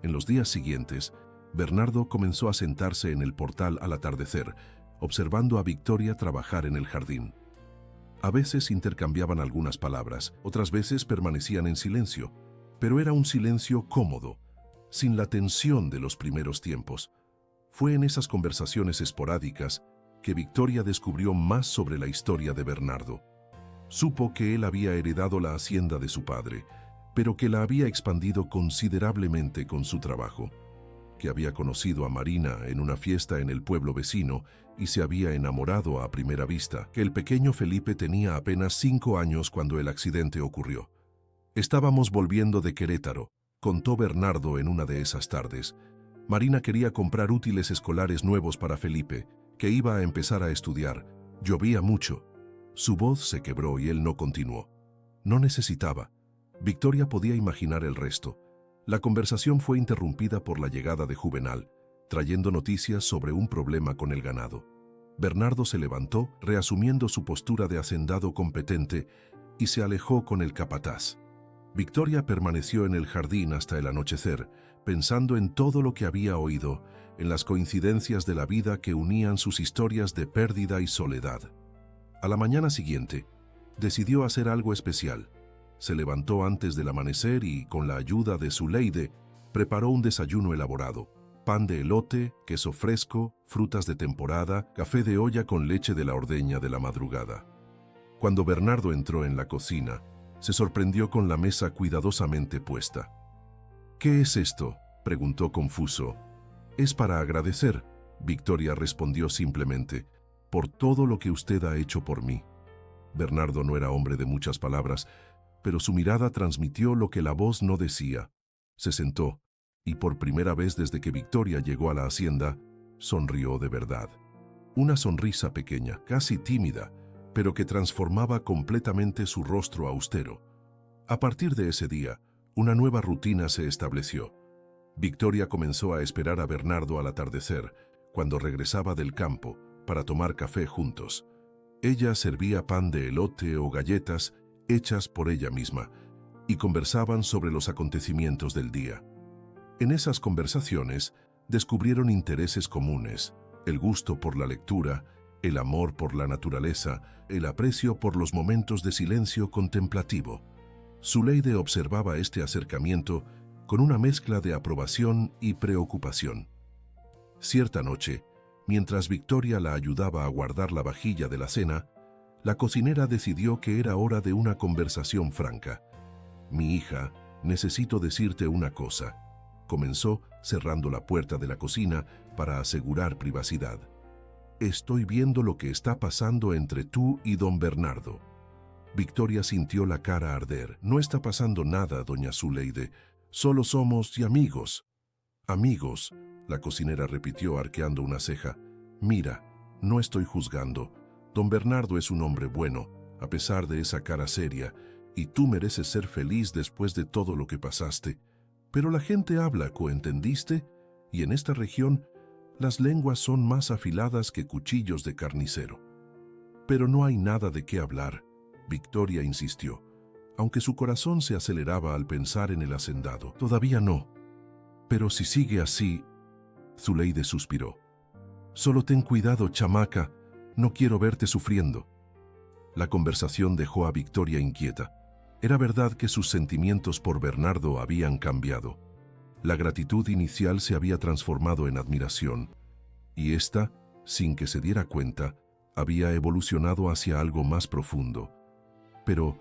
En los días siguientes, Bernardo comenzó a sentarse en el portal al atardecer, observando a Victoria trabajar en el jardín. A veces intercambiaban algunas palabras, otras veces permanecían en silencio, pero era un silencio cómodo, sin la tensión de los primeros tiempos. Fue en esas conversaciones esporádicas que Victoria descubrió más sobre la historia de Bernardo. Supo que él había heredado la hacienda de su padre, pero que la había expandido considerablemente con su trabajo, que había conocido a Marina en una fiesta en el pueblo vecino y se había enamorado a primera vista, que el pequeño Felipe tenía apenas 5 años cuando el accidente ocurrió. Estábamos volviendo de Querétaro, contó Bernardo en una de esas tardes. Marina quería comprar útiles escolares nuevos para Felipe, que iba a empezar a estudiar. Llovía mucho. Su voz se quebró y él no continuó. No necesitaba. Victoria podía imaginar el resto. La conversación fue interrumpida por la llegada de Juvenal, trayendo noticias sobre un problema con el ganado. Bernardo se levantó, reasumiendo su postura de hacendado competente, y se alejó con el capataz. Victoria permaneció en el jardín hasta el anochecer, pensando en todo lo que había oído, en las coincidencias de la vida que unían sus historias de pérdida y soledad. A la mañana siguiente, decidió hacer algo especial. Se levantó antes del amanecer y, con la ayuda de Zuleide, preparó un desayuno elaborado: pan de elote, queso fresco, frutas de temporada, café de olla con leche de la ordeña de la madrugada. Cuando Bernardo entró en la cocina, se sorprendió con la mesa cuidadosamente puesta. «¿Qué es esto?», preguntó confuso. «Es para agradecer», Victoria respondió simplemente, «por todo lo que usted ha hecho por mí». Bernardo no era hombre de muchas palabras, pero su mirada transmitió lo que la voz no decía. Se sentó, y por primera vez desde que Victoria llegó a la hacienda, sonrió de verdad. Una sonrisa pequeña, casi tímida, pero que transformaba completamente su rostro austero. A partir de ese día, una nueva rutina se estableció. Victoria comenzó a esperar a Bernardo al atardecer, cuando regresaba del campo, para tomar café juntos. Ella servía pan de elote o galletas hechas por ella misma, y conversaban sobre los acontecimientos del día. En esas conversaciones descubrieron intereses comunes: el gusto por la lectura, el amor por la naturaleza, el aprecio por los momentos de silencio contemplativo. Zuleide observaba este acercamiento con una mezcla de aprobación y preocupación. Cierta noche, mientras Victoria la ayudaba a guardar la vajilla de la cena, la cocinera decidió que era hora de una conversación franca. «Mi hija, necesito decirte una cosa», comenzó, cerrando la puerta de la cocina para asegurar privacidad. «Estoy viendo lo que está pasando entre tú y don Bernardo». Victoria sintió la cara arder. «No está pasando nada, doña Zuleide. Solo somos amigos». «Amigos», la cocinera repitió arqueando una ceja. «Mira, no estoy juzgando. Don Bernardo es un hombre bueno, a pesar de esa cara seria, y tú mereces ser feliz después de todo lo que pasaste. Pero la gente habla, ¿entendiste? Y en esta región, las lenguas son más afiladas que cuchillos de carnicero». «Pero no hay nada de qué hablar», Victoria insistió, aunque su corazón se aceleraba al pensar en el hacendado. «Todavía no. Pero si sigue así», Zuleide suspiró. «Solo ten cuidado, chamaca. No quiero verte sufriendo». La conversación dejó a Victoria inquieta. Era verdad que sus sentimientos por Bernardo habían cambiado. La gratitud inicial se había transformado en admiración, y ésta, sin que se diera cuenta, había evolucionado hacia algo más profundo. Pero,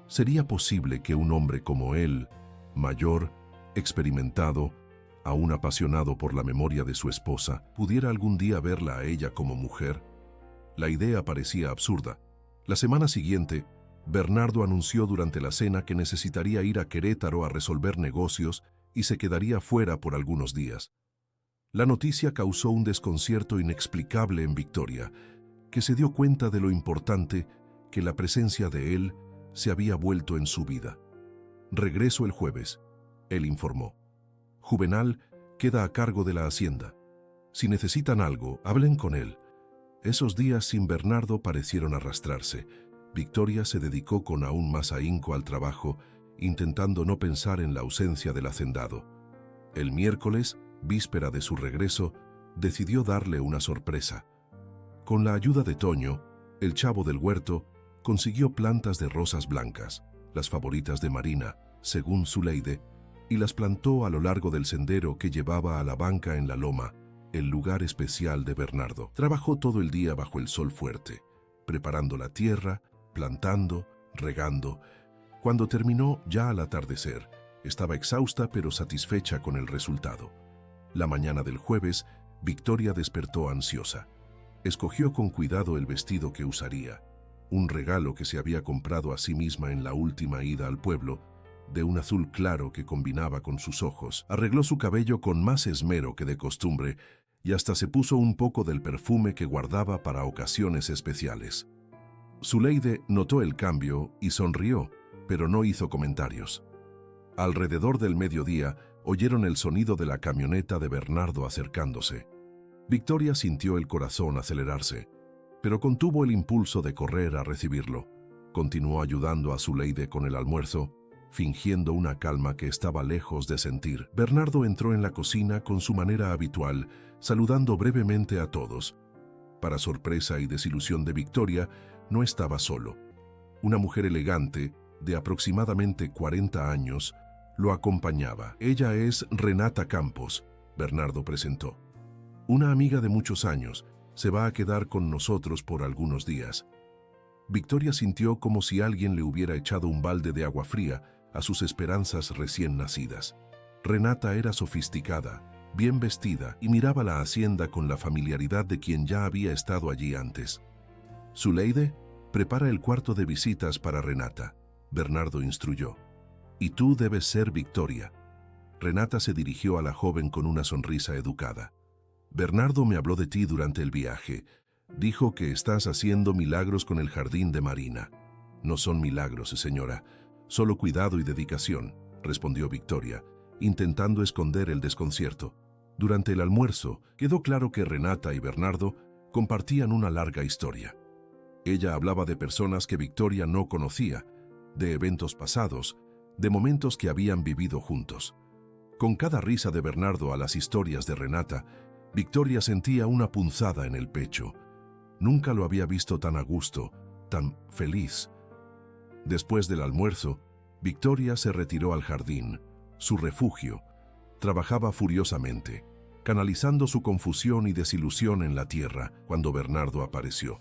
¿sería posible que un hombre como él, mayor, experimentado, aún apasionado por la memoria de su esposa, pudiera algún día verla a ella como mujer? La idea parecía absurda. La semana siguiente, Bernardo anunció durante la cena que necesitaría ir a Querétaro a resolver negocios y se quedaría fuera por algunos días. La noticia causó un desconcierto inexplicable en Victoria, que se dio cuenta de lo importante que la presencia de él se había vuelto en su vida. «Regreso el jueves», él informó. «Juvenal queda a cargo de la hacienda. Si necesitan algo, hablen con él». Esos días sin Bernardo parecieron arrastrarse. Victoria se dedicó con aún más ahínco al trabajo, intentando no pensar en la ausencia del hacendado. El miércoles, víspera de su regreso, decidió darle una sorpresa. Con la ayuda de Toño, el chavo del huerto, consiguió plantas de rosas blancas, las favoritas de Marina, según Zuleide, y las plantó a lo largo del sendero que llevaba a la banca en la loma, el lugar especial de Bernardo. Trabajó todo el día bajo el sol fuerte, preparando la tierra, plantando, regando. Cuando terminó, ya al atardecer, estaba exhausta pero satisfecha con el resultado. La mañana del jueves, Victoria despertó ansiosa. Escogió con cuidado el vestido que usaría, un regalo que se había comprado a sí misma en la última ida al pueblo, de un azul claro que combinaba con sus ojos. Arregló su cabello con más esmero que de costumbre y hasta se puso un poco del perfume que guardaba para ocasiones especiales. Zuleide notó el cambio y sonrió, pero no hizo comentarios. Alrededor del mediodía, oyeron el sonido de la camioneta de Bernardo acercándose. Victoria sintió el corazón acelerarse, pero contuvo el impulso de correr a recibirlo. Continuó ayudando a Zuleide con el almuerzo, fingiendo una calma que estaba lejos de sentir. Bernardo entró en la cocina con su manera habitual, saludando brevemente a todos. Para sorpresa y desilusión de Victoria, no estaba solo. Una mujer elegante, de aproximadamente 40 años, lo acompañaba. Ella es Renata Campos, Bernardo presentó. Una amiga de muchos años, se va a quedar con nosotros por algunos días. Victoria sintió como si alguien le hubiera echado un balde de agua fría a sus esperanzas recién nacidas. Renata era sofisticada, bien vestida y miraba la hacienda con la familiaridad de quien ya había estado allí antes. Zuleide, prepara el cuarto de visitas para Renata, Bernardo instruyó. Y tú debes ser Victoria. Renata se dirigió a la joven con una sonrisa educada. Bernardo me habló de ti durante el viaje. Dijo que estás haciendo milagros con el jardín de Marina. No son milagros, señora, solo cuidado y dedicación, respondió Victoria, intentando esconder el desconcierto. Durante el almuerzo, quedó claro que Renata y Bernardo compartían una larga historia. Ella hablaba de personas que Victoria no conocía, de eventos pasados, de momentos que habían vivido juntos. Con cada risa de Bernardo a las historias de Renata, Victoria sentía una punzada en el pecho. Nunca lo había visto tan a gusto, tan feliz. Después del almuerzo, Victoria se retiró al jardín, su refugio. Trabajaba furiosamente, canalizando su confusión y desilusión en la tierra cuando Bernardo apareció.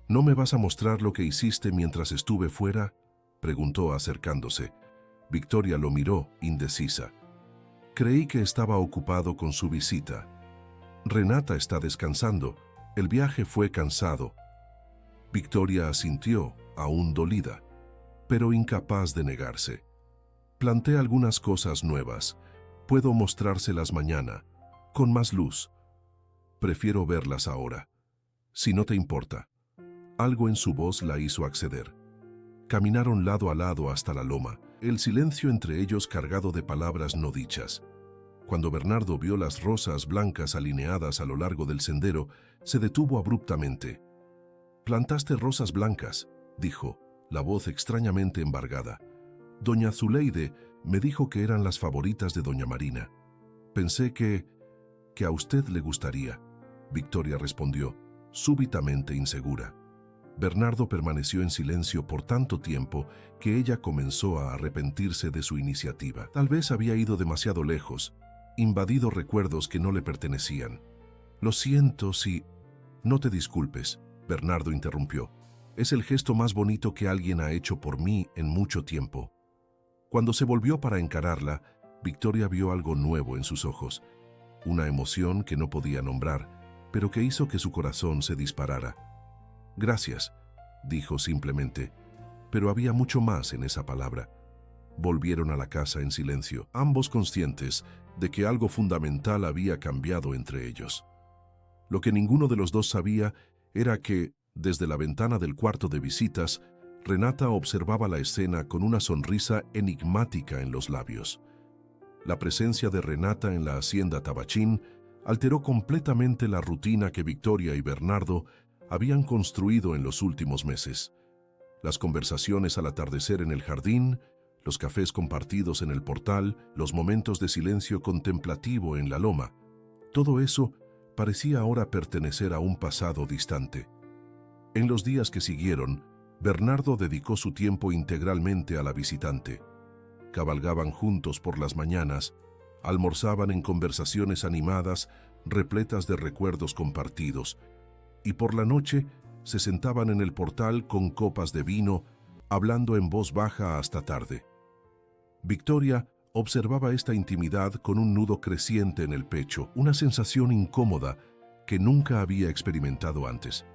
¿No me vas a mostrar lo que hiciste mientras estuve fuera?, preguntó acercándose. Victoria lo miró, indecisa. Creí que estaba ocupado con su visita. Renata está descansando. El viaje fue cansado. Victoria asintió, aún dolida, pero incapaz de negarse. Planté algunas cosas nuevas. Puedo mostrárselas mañana, con más luz. Prefiero verlas ahora, si no te importa. Algo en su voz la hizo acceder. Caminaron lado a lado hasta la loma, el silencio entre ellos cargado de palabras no dichas. Cuando Bernardo vio las rosas blancas alineadas a lo largo del sendero, se detuvo abruptamente. «¿Plantaste rosas blancas?», dijo, la voz extrañamente embargada. «Doña Zuleide me dijo que eran las favoritas de doña Marina. Pensé que a usted le gustaría», Victoria respondió, súbitamente insegura. Bernardo permaneció en silencio por tanto tiempo que ella comenzó a arrepentirse de su iniciativa. Tal vez había ido demasiado lejos, invadido recuerdos que no le pertenecían. «Lo siento si...» «No te disculpes», Bernardo interrumpió. «Es el gesto más bonito que alguien ha hecho por mí en mucho tiempo». Cuando se volvió para encararla, Victoria vio algo nuevo en sus ojos, una emoción que no podía nombrar, pero que hizo que su corazón se disparara. «Gracias», dijo simplemente, pero había mucho más en esa palabra. Volvieron a la casa en silencio, ambos conscientes de que algo fundamental había cambiado entre ellos. Lo que ninguno de los dos sabía era que, desde la ventana del cuarto de visitas, Renata observaba la escena con una sonrisa enigmática en los labios. La presencia de Renata en la hacienda Tabachín alteró completamente la rutina que Victoria y Bernardo habían construido en los últimos meses. Las conversaciones al atardecer en el jardín, los cafés compartidos en el portal, los momentos de silencio contemplativo en la loma. Todo eso parecía ahora pertenecer a un pasado distante. En los días que siguieron, Bernardo dedicó su tiempo integralmente a la visitante. Cabalgaban juntos por las mañanas, almorzaban en conversaciones animadas, repletas de recuerdos compartidos, y por la noche se sentaban en el portal con copas de vino, hablando en voz baja hasta tarde. Victoria observaba esta intimidad con un nudo creciente en el pecho, una sensación incómoda que nunca había experimentado antes.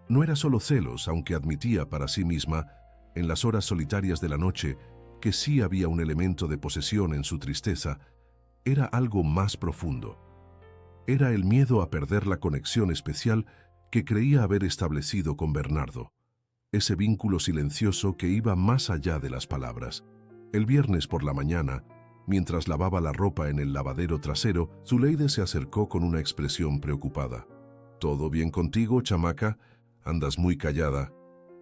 No era solo celos, aunque admitía para sí misma, en las horas solitarias de la noche, que sí había un elemento de posesión en su tristeza. Era algo más profundo. Era el miedo a perder la conexión especial que creía haber establecido con Bernardo. Ese vínculo silencioso que iba más allá de las palabras. El viernes por la mañana, mientras lavaba la ropa en el lavadero trasero, Zuleide se acercó con una expresión preocupada. «¿Todo bien contigo, chamaca? Andas muy callada».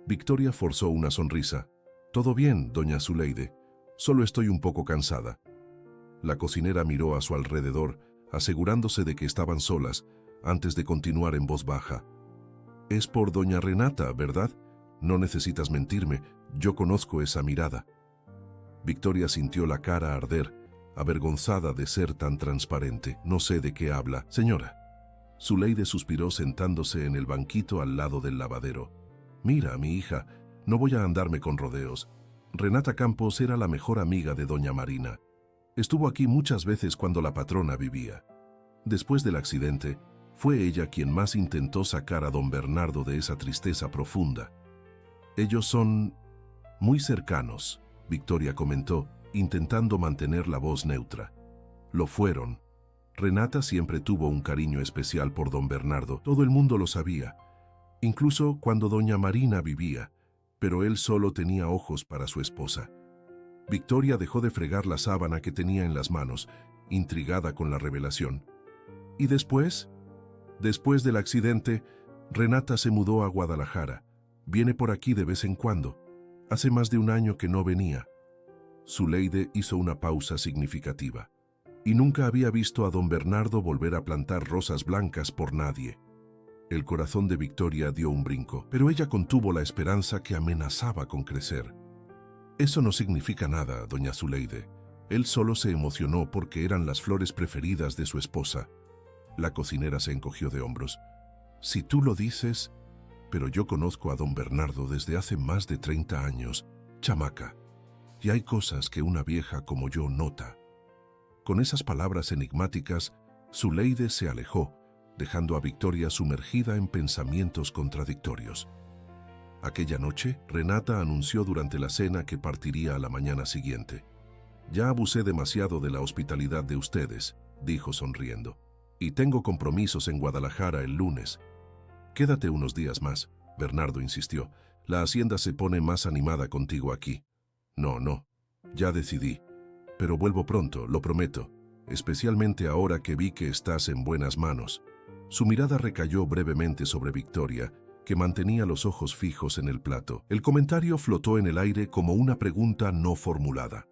Victoria forzó una sonrisa. «Todo bien, doña Zuleide. Solo estoy un poco cansada». La cocinera miró a su alrededor, asegurándose de que estaban solas, antes de continuar en voz baja. «Es por doña Renata, ¿verdad? No necesitas mentirme, yo conozco esa mirada». Victoria sintió la cara arder, avergonzada de ser tan transparente. «No sé de qué habla, señora». Zuleide suspiró sentándose en el banquito al lado del lavadero. «Mira, mi hija, no voy a andarme con rodeos. Renata Campos era la mejor amiga de doña Marina. Estuvo aquí muchas veces cuando la patrona vivía. Después del accidente, fue ella quien más intentó sacar a don Bernardo de esa tristeza profunda. Ellos son muy cercanos», Victoria comentó, intentando mantener la voz neutra. «Lo fueron. Renata siempre tuvo un cariño especial por don Bernardo, todo el mundo lo sabía, incluso cuando doña Marina vivía, pero él solo tenía ojos para su esposa». Victoria dejó de fregar la sábana que tenía en las manos, intrigada con la revelación. «¿Y después?» «Después del accidente, Renata se mudó a Guadalajara. Viene por aquí de vez en cuando. Hace más de un año que no venía». Zuleide hizo una pausa significativa. Y nunca había visto a don Bernardo volver a plantar rosas blancas por nadie. El corazón de Victoria dio un brinco, pero ella contuvo la esperanza que amenazaba con crecer. «Eso no significa nada, doña Zuleide. Él solo se emocionó porque eran las flores preferidas de su esposa». La cocinera se encogió de hombros. «Si tú lo dices, pero yo conozco a don Bernardo desde hace más de 30 años, chamaca, y hay cosas que una vieja como yo nota». Con esas palabras enigmáticas, Zuleide se alejó, dejando a Victoria sumergida en pensamientos contradictorios. Aquella noche, Renata anunció durante la cena que partiría a la mañana siguiente. «Ya abusé demasiado de la hospitalidad de ustedes», dijo sonriendo, «y tengo compromisos en Guadalajara el lunes». «Quédate unos días más», Bernardo insistió. «La hacienda se pone más animada contigo aquí». No, ya decidí. Pero vuelvo pronto, lo prometo, especialmente ahora que vi que estás en buenas manos». Su mirada recayó brevemente sobre Victoria, que mantenía los ojos fijos en el plato. El comentario flotó en el aire como una pregunta no formulada.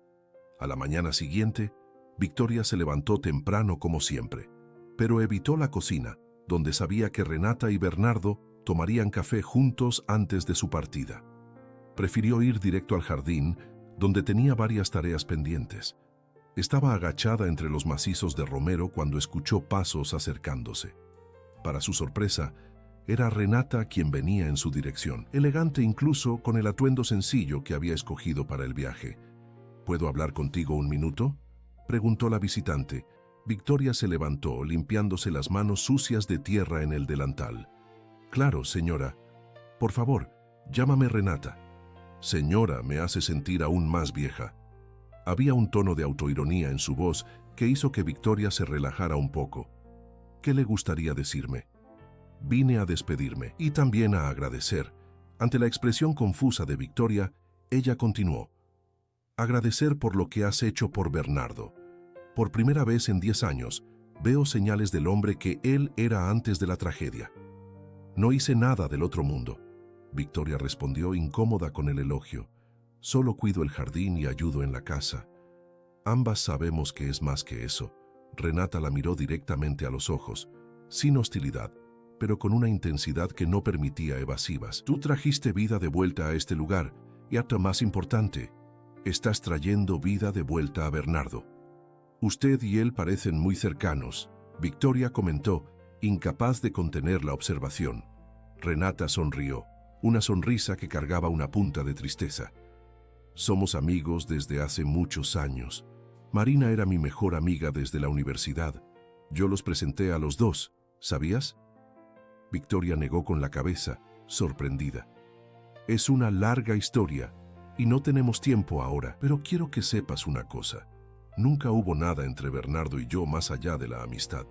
A la mañana siguiente, Victoria se levantó temprano como siempre, pero evitó la cocina, donde sabía que Renata y Bernardo tomarían café juntos antes de su partida. Prefirió ir directo al jardín, donde tenía varias tareas pendientes. Estaba agachada entre los macizos de romero cuando escuchó pasos acercándose. Para su sorpresa, era Renata quien venía en su dirección, elegante incluso con el atuendo sencillo que había escogido para el viaje. «¿Puedo hablar contigo un minuto?», preguntó la visitante. Victoria se levantó, limpiándose las manos sucias de tierra en el delantal. «Claro, señora. Por favor, llámame Renata». «Señora» me hace sentir aún más vieja. Había un tono de autoironía en su voz que hizo que Victoria se relajara un poco. «¿Qué le gustaría decirme?» «Vine a despedirme y también a agradecer». Ante la expresión confusa de Victoria, ella continuó. «Agradecer por lo que has hecho por Bernardo. Por primera vez en 10 años, veo señales del hombre que él era antes de la tragedia». «No hice nada del otro mundo», Victoria respondió incómoda con el elogio. Solo cuido el jardín y ayudo en la casa. Ambas sabemos que es más que eso. Renata la miró directamente a los ojos, sin hostilidad, pero con una intensidad que no permitía evasivas. Tú trajiste vida de vuelta a este lugar, y hasta más importante, estás trayendo vida de vuelta a Bernardo. Usted y él parecen muy cercanos, Victoria comentó, incapaz de contener la observación. Renata sonrió, una sonrisa que cargaba una punta de tristeza. Somos amigos desde hace muchos años. Marina era mi mejor amiga desde la universidad. Yo los presenté a los dos, ¿sabías? Victoria negó con la cabeza, sorprendida. Es una larga historia, y no tenemos tiempo ahora, pero quiero que sepas una cosa. Nunca hubo nada entre Bernardo y yo más allá de la amistad.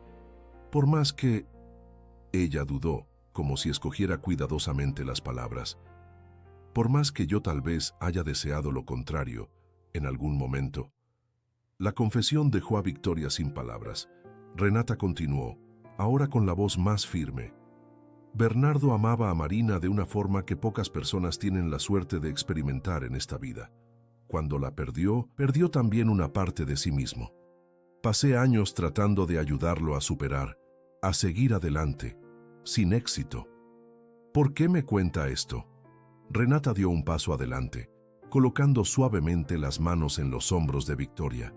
Por más que... Ella dudó, como si escogiera cuidadosamente las palabras. Por más que yo tal vez haya deseado lo contrario, en algún momento. La confesión dejó a Victoria sin palabras. Renata continuó, ahora con la voz más firme. Bernardo amaba a Marina de una forma que pocas personas tienen la suerte de experimentar en esta vida. Cuando la perdió, perdió también una parte de sí mismo. Pasé años tratando de ayudarlo a superar, a seguir adelante, sin éxito. ¿Por qué me cuenta esto? Renata dio un paso adelante, colocando suavemente las manos en los hombros de Victoria.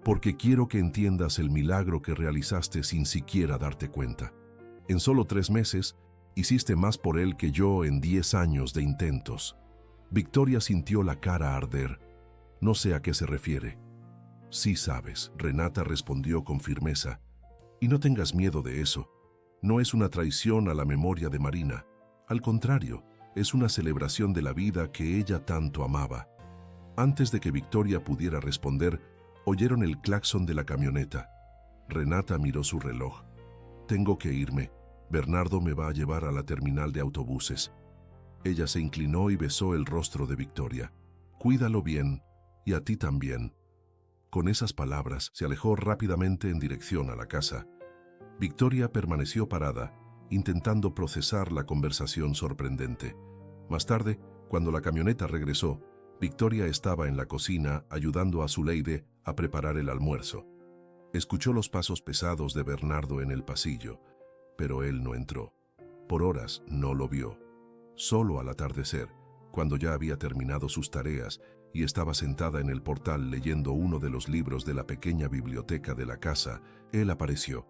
Porque quiero que entiendas el milagro que realizaste sin siquiera darte cuenta. En solo 3 meses, hiciste más por él que yo en 10 años de intentos. Victoria sintió la cara arder. No sé a qué se refiere. Sí sabes, Renata respondió con firmeza. Y no tengas miedo de eso. No es una traición a la memoria de Marina. Al contrario, es una celebración de la vida que ella tanto amaba. Antes de que Victoria pudiera responder, oyeron el claxon de la camioneta. Renata miró su reloj. Tengo que irme. Bernardo me va a llevar a la terminal de autobuses. Ella se inclinó y besó el rostro de Victoria. Cuídalo bien, y a ti también. Con esas palabras, se alejó rápidamente en dirección a la casa. Victoria permaneció parada, intentando procesar la conversación sorprendente. Más tarde, cuando la camioneta regresó, Victoria estaba en la cocina ayudando a Zuleide a preparar el almuerzo. Escuchó los pasos pesados de Bernardo en el pasillo, pero él no entró. Por horas no lo vio. Solo al atardecer, cuando ya había terminado sus tareas y estaba sentada en el portal leyendo uno de los libros de la pequeña biblioteca de la casa, él apareció.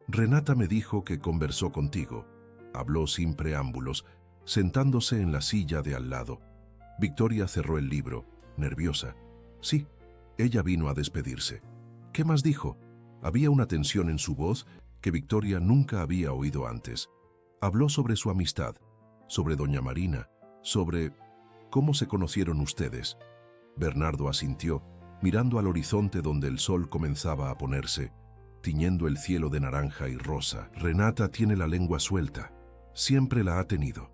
Renata me dijo que conversó contigo. Habló sin preámbulos, sentándose en la silla de al lado. Victoria cerró el libro, nerviosa. Sí, ella vino a despedirse. ¿Qué más dijo? Había una tensión en su voz que Victoria nunca había oído antes. Habló sobre su amistad, sobre doña Marina, sobre cómo se conocieron ustedes. Bernardo asintió, mirando al horizonte donde el sol comenzaba a ponerse, tiñendo el cielo de naranja y rosa. Renata tiene la lengua suelta. Siempre la ha tenido.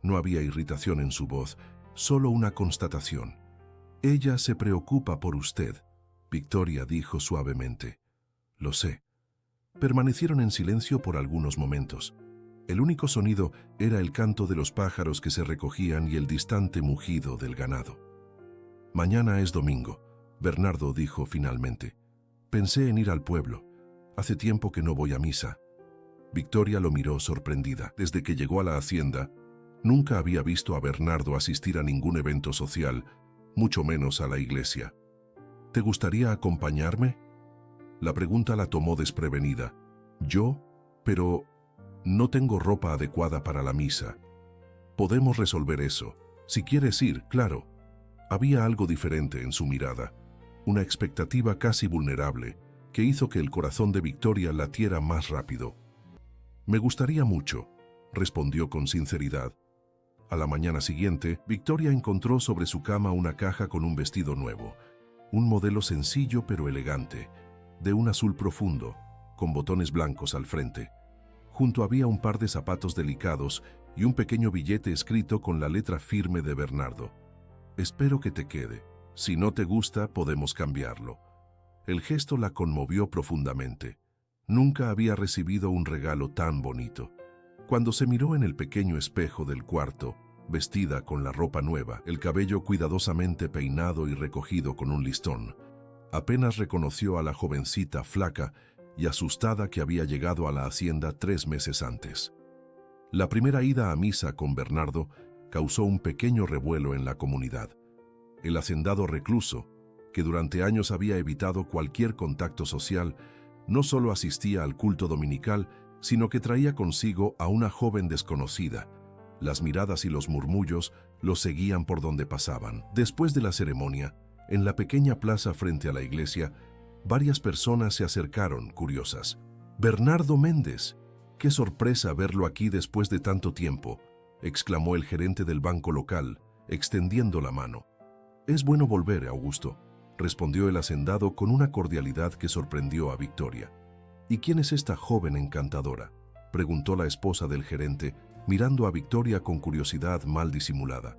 No había irritación en su voz, solo una constatación. Ella se preocupa por usted, Victoria dijo suavemente. Lo sé. Permanecieron en silencio por algunos momentos. El único sonido era el canto de los pájaros que se recogían y el distante mugido del ganado. Mañana es domingo, Bernardo dijo finalmente. Pensé en ir al pueblo. Hace tiempo que no voy a misa. Victoria lo miró sorprendida. Desde que llegó a la hacienda, nunca había visto a Bernardo asistir a ningún evento social, mucho menos a la iglesia. ¿Te gustaría acompañarme? La pregunta la tomó desprevenida. ¿Yo? Pero no tengo ropa adecuada para la misa. Podemos resolver eso. Si quieres ir, claro. Había algo diferente en su mirada, una expectativa casi vulnerable, que hizo que el corazón de Victoria latiera más rápido. Me gustaría mucho, respondió con sinceridad. A la mañana siguiente, Victoria encontró sobre su cama una caja con un vestido nuevo, un modelo sencillo pero elegante, de un azul profundo, con botones blancos al frente. Junto había un par de zapatos delicados y un pequeño billete escrito con la letra firme de Bernardo. Espero que te quede. Si no te gusta, podemos cambiarlo. El gesto la conmovió profundamente. Nunca había recibido un regalo tan bonito. Cuando se miró en el pequeño espejo del cuarto, vestida con la ropa nueva, el cabello cuidadosamente peinado y recogido con un listón. Apenas reconoció a la jovencita flaca y asustada que había llegado a la hacienda 3 meses antes. La primera ida a misa con Bernardo causó un pequeño revuelo en la comunidad. El hacendado recluso, que durante años había evitado cualquier contacto social, no solo asistía al culto dominical, sino que traía consigo a una joven desconocida. Las miradas y los murmullos los seguían por donde pasaban. Después de la ceremonia, en la pequeña plaza frente a la iglesia, varias personas se acercaron, curiosas. «Bernardo Méndez, qué sorpresa verlo aquí después de tanto tiempo», exclamó el gerente del banco local, extendiendo la mano. «Es bueno volver, Augusto», respondió el hacendado con una cordialidad que sorprendió a Victoria. «¿Y quién es esta joven encantadora?», preguntó la esposa del gerente, mirando a Victoria con curiosidad mal disimulada.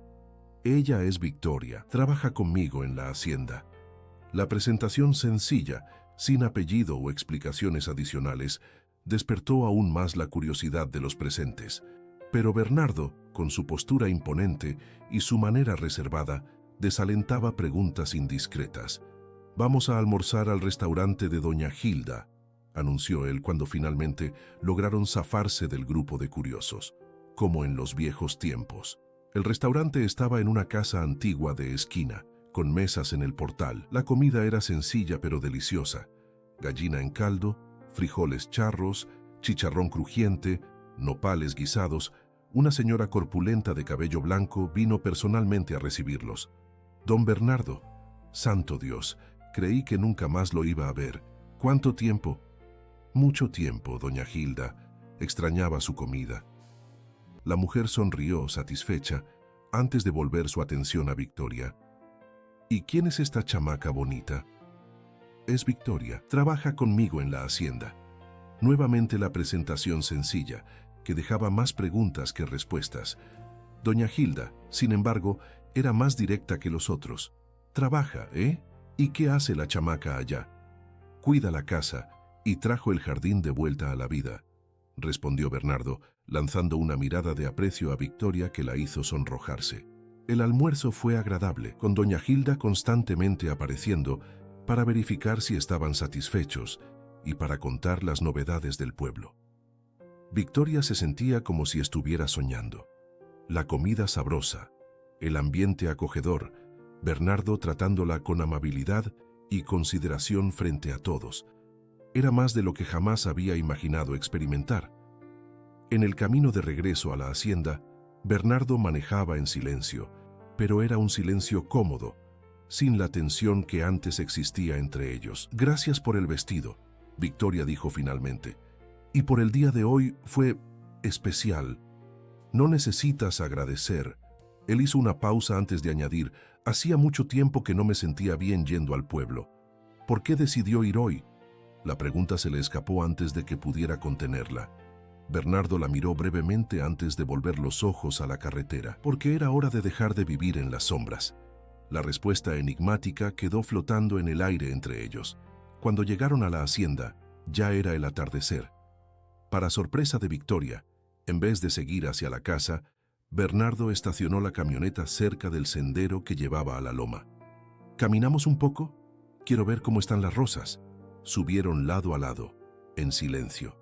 «Ella es Victoria, trabaja conmigo en la hacienda». La presentación sencilla, sin apellido o explicaciones adicionales, despertó aún más la curiosidad de los presentes. Pero Bernardo, con su postura imponente y su manera reservada, desalentaba preguntas indiscretas. «Vamos a almorzar al restaurante de Doña Gilda», anunció él cuando finalmente lograron zafarse del grupo de curiosos, como en los viejos tiempos. El restaurante estaba en una casa antigua de esquina, con mesas en el portal. La comida era sencilla pero deliciosa. Gallina en caldo, frijoles charros, chicharrón crujiente, nopales guisados. Una señora corpulenta de cabello blanco vino personalmente a recibirlos. «Don Bernardo, santo Dios, creí que nunca más lo iba a ver. ¿Cuánto tiempo?» «Mucho tiempo, doña Gilda. Extrañaba su comida». La mujer sonrió, satisfecha, antes de volver su atención a Victoria. «¿Y quién es esta chamaca bonita?» «Es Victoria. Trabaja conmigo en la hacienda». Nuevamente la presentación sencilla, que dejaba más preguntas que respuestas. Doña Gilda, sin embargo, era más directa que los otros. «Trabaja, ¿eh? ¿Y qué hace la chamaca allá?» «Cuida la casa y trajo el jardín de vuelta a la vida», respondió Bernardo, lanzando una mirada de aprecio a Victoria que la hizo sonrojarse. El almuerzo fue agradable, con doña Gilda constantemente apareciendo para verificar si estaban satisfechos y para contar las novedades del pueblo. Victoria se sentía como si estuviera soñando. La comida sabrosa, el ambiente acogedor, Bernardo tratándola con amabilidad y consideración frente a todos. Era más de lo que jamás había imaginado experimentar. En el camino de regreso a la hacienda, Bernardo manejaba en silencio, pero era un silencio cómodo, sin la tensión que antes existía entre ellos. «Gracias por el vestido», Victoria dijo finalmente. «Y por el día de hoy fue especial. No necesitas agradecer». Él hizo una pausa antes de añadir: «Hacía mucho tiempo que no me sentía bien yendo al pueblo». «¿Por qué decidió ir hoy?». La pregunta se le escapó antes de que pudiera contenerla. Bernardo la miró brevemente antes de volver los ojos a la carretera. «Porque era hora de dejar de vivir en las sombras». La respuesta enigmática quedó flotando en el aire entre ellos. Cuando llegaron a la hacienda, ya era el atardecer. Para sorpresa de Victoria, en vez de seguir hacia la casa, Bernardo estacionó la camioneta cerca del sendero que llevaba a la loma. «¿Caminamos un poco? Quiero ver cómo están las rosas». Subieron lado a lado, en silencio.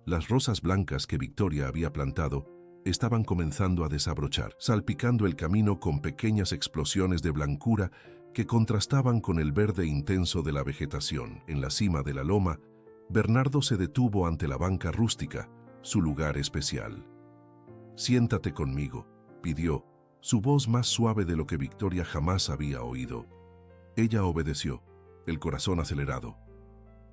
Las rosas blancas que Victoria había plantado estaban comenzando a desabrochar, salpicando el camino con pequeñas explosiones de blancura que contrastaban con el verde intenso de la vegetación. En la cima de la loma, Bernardo se detuvo ante la banca rústica, su lugar especial. «Siéntate conmigo», pidió, su voz más suave de lo que Victoria jamás había oído. Ella obedeció, el corazón acelerado.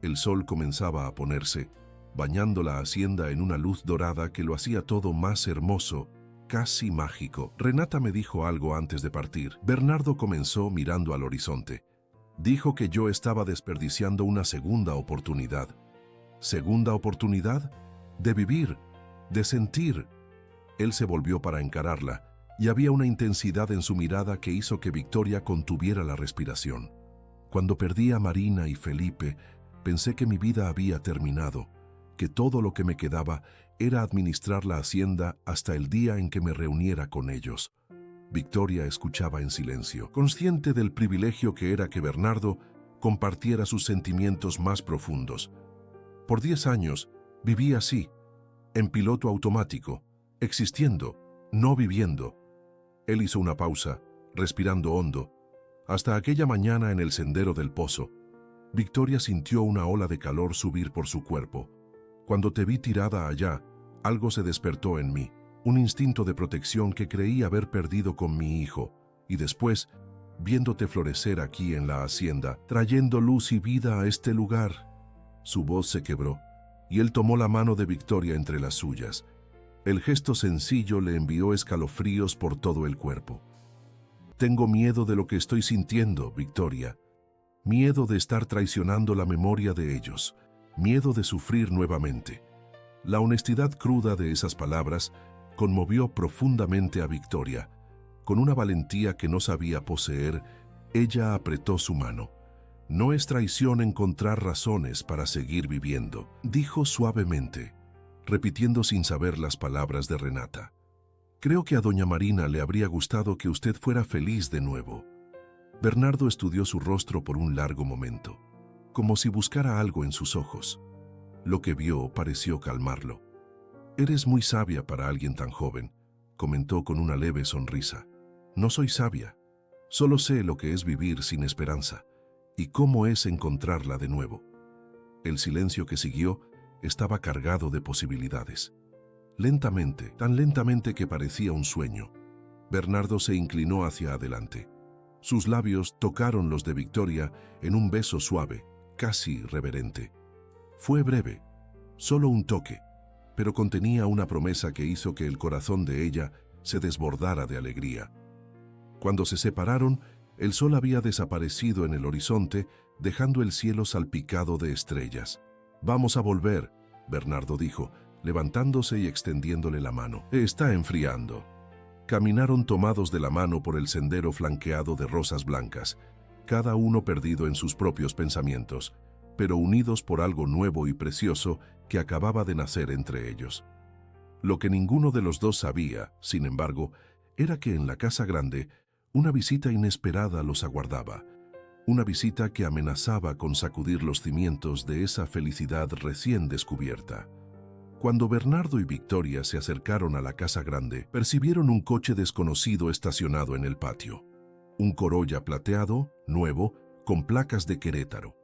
El sol comenzaba a ponerse, bañando la hacienda en una luz dorada que lo hacía todo más hermoso, casi mágico. «Renata me dijo algo antes de partir». Bernardo comenzó mirando al horizonte. «Dijo que yo estaba desperdiciando una segunda oportunidad». «¿Segunda oportunidad? De vivir, de sentir». Él se volvió para encararla, y había una intensidad en su mirada que hizo que Victoria contuviera la respiración. «Cuando perdí a Marina y Felipe, pensé que mi vida había terminado, que todo lo que me quedaba era administrar la hacienda hasta el día en que me reuniera con ellos. Victoria escuchaba en silencio, consciente del privilegio que era que Bernardo compartiera sus sentimientos más profundos. Por 10 años viví así, en piloto automático, existiendo, no viviendo. Él hizo una pausa, respirando hondo, hasta aquella mañana en el sendero del pozo. Victoria sintió una ola de calor subir por su cuerpo. Cuando te vi tirada allá, algo se despertó en mí, un instinto de protección que creí haber perdido con mi hijo, y después, viéndote florecer aquí en la hacienda, trayendo luz y vida a este lugar. Su voz se quebró, y él tomó la mano de Victoria entre las suyas. El gesto sencillo le envió escalofríos por todo el cuerpo. Tengo miedo de lo que estoy sintiendo, Victoria. Miedo de estar traicionando la memoria de ellos. Miedo de sufrir nuevamente. La honestidad cruda de esas palabras conmovió profundamente a Victoria. Con una valentía que no sabía poseer, ella apretó su mano. No es traición encontrar razones para seguir viviendo, dijo suavemente, repitiendo sin saber las palabras de Renata. Creo que a doña Marina le habría gustado que usted fuera feliz de nuevo. Bernardo estudió su rostro por un largo momento, como si buscara algo en sus ojos. Lo que vio pareció calmarlo. Eres muy sabia para alguien tan joven, comentó con una leve sonrisa. No soy sabia, solo sé lo que es vivir sin esperanza y cómo es encontrarla de nuevo. El silencio que siguió estaba cargado de posibilidades. Lentamente, tan lentamente que parecía un sueño, Bernardo se inclinó hacia adelante. Sus labios tocaron los de Victoria en un beso suave, casi reverente. Fue breve, solo un toque, pero contenía una promesa que hizo que el corazón de ella se desbordara de alegría. Cuando se separaron, el sol había desaparecido en el horizonte, dejando el cielo salpicado de estrellas. «Vamos a volver», Bernardo dijo, levantándose y extendiéndole la mano. «Está enfriando». Caminaron tomados de la mano por el sendero flanqueado de rosas blancas, cada uno perdido en sus propios pensamientos, pero unidos por algo nuevo y precioso que acababa de nacer entre ellos. Lo que ninguno de los dos sabía, sin embargo, era que en la casa grande una visita inesperada los aguardaba, una visita que amenazaba con sacudir los cimientos de esa felicidad recién descubierta. Cuando Bernardo y Victoria se acercaron a la casa grande, percibieron un coche desconocido estacionado en el patio. Un Corolla plateado, nuevo, con placas de Querétaro.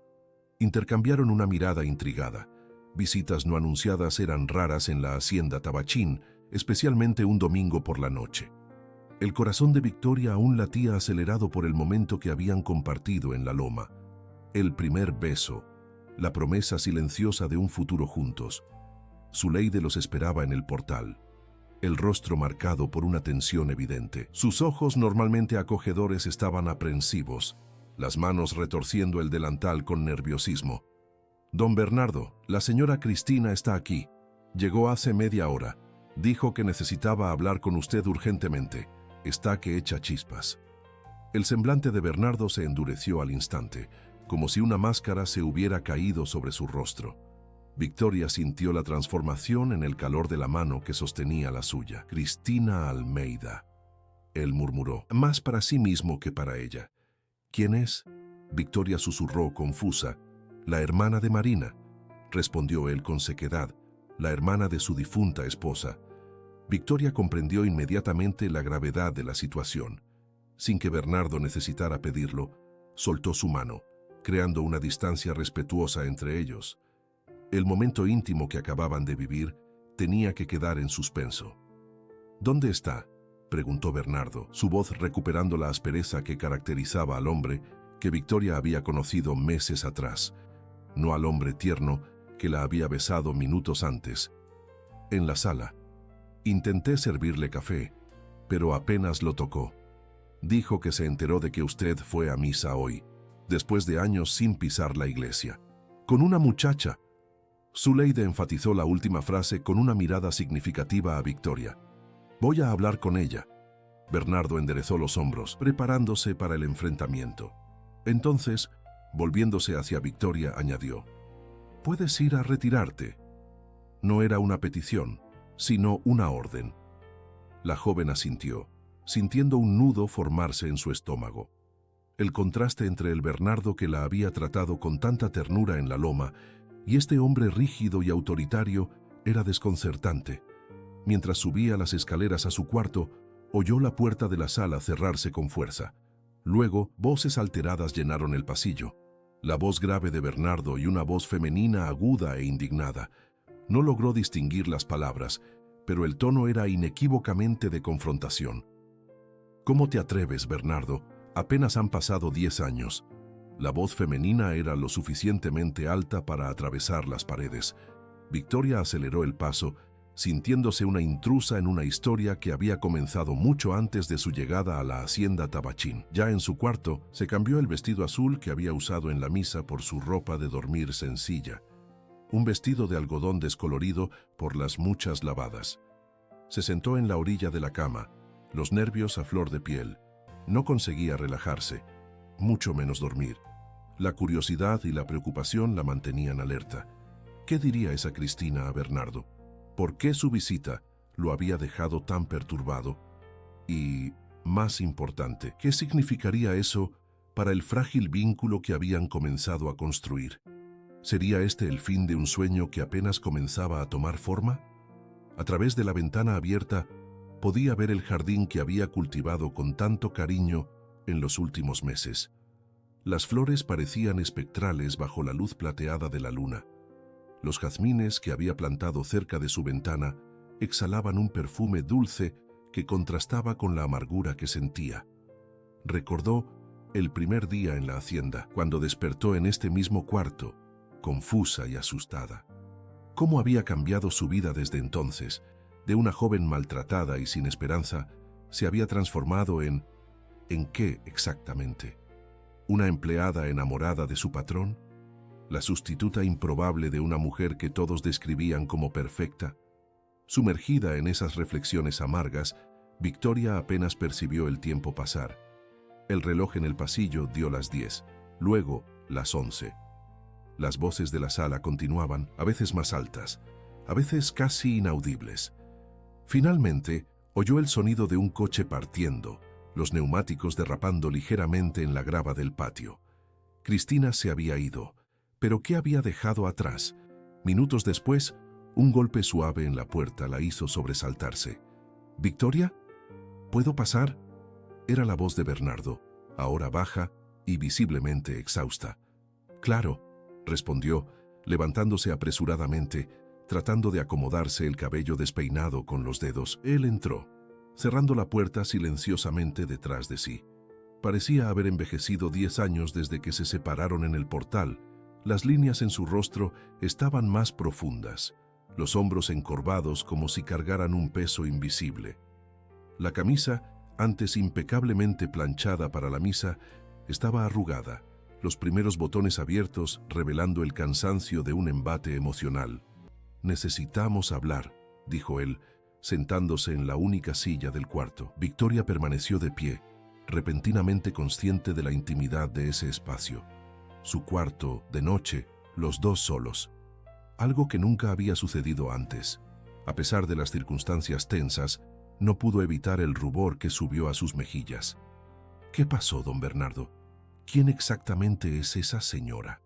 Intercambiaron una mirada intrigada. Visitas no anunciadas eran raras en la hacienda Tabachín, especialmente un domingo por la noche. El corazón de Victoria aún latía acelerado por el momento que habían compartido en la loma. El primer beso, la promesa silenciosa de un futuro juntos. Zuleide los esperaba en el portal, el rostro marcado por una tensión evidente. Sus ojos normalmente acogedores estaban aprensivos, las manos retorciendo el delantal con nerviosismo. «Don Bernardo, la señora Cristina está aquí. Llegó hace media hora. Dijo que necesitaba hablar con usted urgentemente. Está que echa chispas». El semblante de Bernardo se endureció al instante, como si una máscara se hubiera caído sobre su rostro. Victoria sintió la transformación en el calor de la mano que sostenía la suya. «Cristina Almeida», él murmuró, más para sí mismo que para ella. «¿Quién es?», Victoria susurró confusa. «La hermana de Marina», respondió él con sequedad, «la hermana de su difunta esposa». Victoria comprendió inmediatamente la gravedad de la situación. Sin que Bernardo necesitara pedirlo, soltó su mano, creando una distancia respetuosa entre ellos. El momento íntimo que acababan de vivir tenía que quedar en suspenso. «¿Dónde está?», preguntó Bernardo, su voz recuperando la aspereza que caracterizaba al hombre que Victoria había conocido meses atrás, no al hombre tierno que la había besado minutos antes. «En la sala. Intenté servirle café, pero apenas lo tocó. Dijo que se enteró de que usted fue a misa hoy, después de años sin pisar la iglesia. Con una muchacha». Zuleide enfatizó la última frase con una mirada significativa a Victoria. «Voy a hablar con ella». Bernardo enderezó los hombros, preparándose para el enfrentamiento. Entonces, volviéndose hacia Victoria, añadió: «Puedes ir a retirarte». No era una petición, sino una orden. La joven asintió, sintiendo un nudo formarse en su estómago. El contraste entre el Bernardo que la había tratado con tanta ternura en la loma y este hombre rígido y autoritario era desconcertante. Mientras subía las escaleras a su cuarto, oyó la puerta de la sala cerrarse con fuerza. Luego, voces alteradas llenaron el pasillo. La voz grave de Bernardo y una voz femenina aguda e indignada. No logró distinguir las palabras, pero el tono era inequívocamente de confrontación. «¿Cómo te atreves, Bernardo? Apenas han pasado 10 años». La voz femenina era lo suficientemente alta para atravesar las paredes. Victoria aceleró el paso, sintiéndose una intrusa en una historia que había comenzado mucho antes de su llegada a la hacienda Tabachín. Ya en su cuarto, se cambió el vestido azul que había usado en la misa por su ropa de dormir sencilla. Un vestido de algodón descolorido por las muchas lavadas. Se sentó en la orilla de la cama, los nervios a flor de piel. No conseguía relajarse, mucho menos dormir. La curiosidad y la preocupación la mantenían alerta. ¿Qué diría esa Cristina a Bernardo? ¿Por qué su visita lo había dejado tan perturbado? Y, más importante, ¿qué significaría eso para el frágil vínculo que habían comenzado a construir? ¿Sería este el fin de un sueño que apenas comenzaba a tomar forma? A través de la ventana abierta, podía ver el jardín que había cultivado con tanto cariño en los últimos meses. Las flores parecían espectrales bajo la luz plateada de la luna. Los jazmines que había plantado cerca de su ventana exhalaban un perfume dulce que contrastaba con la amargura que sentía. Recordó el primer día en la hacienda, cuando despertó en este mismo cuarto, confusa y asustada. ¿Cómo había cambiado su vida desde entonces? De una joven maltratada y sin esperanza, se había transformado ¿en qué exactamente? ¿Una empleada enamorada de su patrón? ¿La sustituta improbable de una mujer que todos describían como perfecta? Sumergida en esas reflexiones amargas, Victoria apenas percibió el tiempo pasar. El reloj en el pasillo dio las 10, luego las 11. Las voces de la sala continuaban, a veces más altas, a veces casi inaudibles. Finalmente, oyó el sonido de un coche partiendo, los neumáticos derrapando ligeramente en la grava del patio. Cristina se había ido, pero ¿qué había dejado atrás? Minutos después, un golpe suave en la puerta la hizo sobresaltarse. «¿Victoria? ¿Puedo pasar?» Era la voz de Bernardo, ahora baja y visiblemente exhausta. «Claro», respondió, levantándose apresuradamente, tratando de acomodarse el cabello despeinado con los dedos. Él entró, cerrando la puerta silenciosamente detrás de sí. Parecía haber envejecido 10 años desde que se separaron en el portal. Las líneas en su rostro estaban más profundas, los hombros encorvados como si cargaran un peso invisible. La camisa, antes impecablemente planchada para la misa, estaba arrugada, los primeros botones abiertos revelando el cansancio de un embate emocional. «Necesitamos hablar», dijo él, sentándose en la única silla del cuarto. Victoria permaneció de pie, repentinamente consciente de la intimidad de ese espacio. Su cuarto, de noche, los dos solos. Algo que nunca había sucedido antes. A pesar de las circunstancias tensas, no pudo evitar el rubor que subió a sus mejillas. «¿Qué pasó, don Bernardo? ¿Quién exactamente es esa señora?»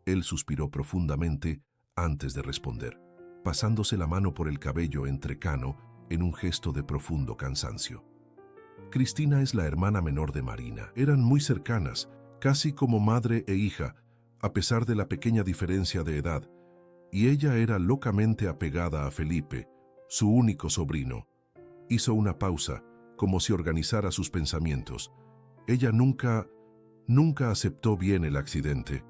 Él suspiró profundamente antes de responder, pasándose la mano por el cabello entrecano en un gesto de profundo cansancio. Cristina es la hermana menor de Marina. Eran muy cercanas, casi como madre e hija, a pesar de la pequeña diferencia de edad, y ella era locamente apegada a Felipe, su único sobrino. Hizo una pausa, como si organizara sus pensamientos. Ella nunca aceptó bien el accidente.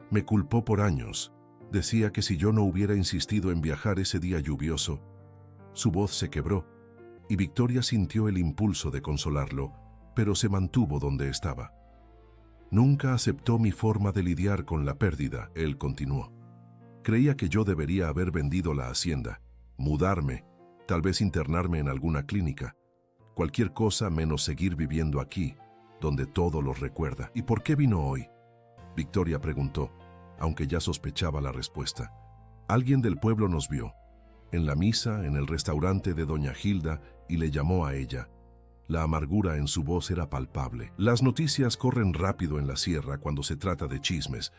Me culpó por años. Decía que si yo no hubiera insistido en viajar ese día lluvioso. Su voz se quebró, y Victoria sintió el impulso de consolarlo, pero se mantuvo donde estaba. Nunca aceptó mi forma de lidiar con la pérdida, él continuó. Creía que yo debería haber vendido la hacienda, mudarme, tal vez internarme en alguna clínica. Cualquier cosa menos seguir viviendo aquí, donde todo lo recuerda. ¿Y por qué vino hoy?, Victoria preguntó, aunque ya sospechaba la respuesta. Alguien del pueblo nos vio, en la misa, en el restaurante de doña Gilda, y le llamó a ella. La amargura en su voz era palpable. Las noticias corren rápido en la sierra cuando se trata de chismes.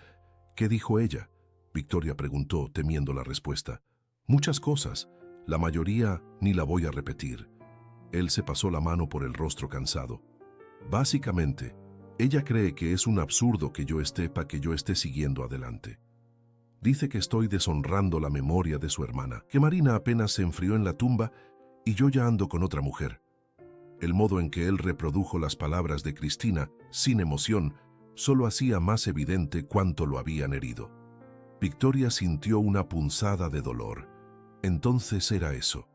¿Qué dijo ella? Victoria preguntó, temiendo la respuesta. Muchas cosas. La mayoría ni la voy a repetir. Él se pasó la mano por el rostro cansado. Básicamente, ella cree que es un absurdo que yo esté siguiendo adelante. Dice que estoy deshonrando la memoria de su hermana, que Marina apenas se enfrió en la tumba y yo ya ando con otra mujer. El modo en que él reprodujo las palabras de Cristina, sin emoción, solo hacía más evidente cuánto lo habían herido. Victoria sintió una punzada de dolor. Entonces era eso.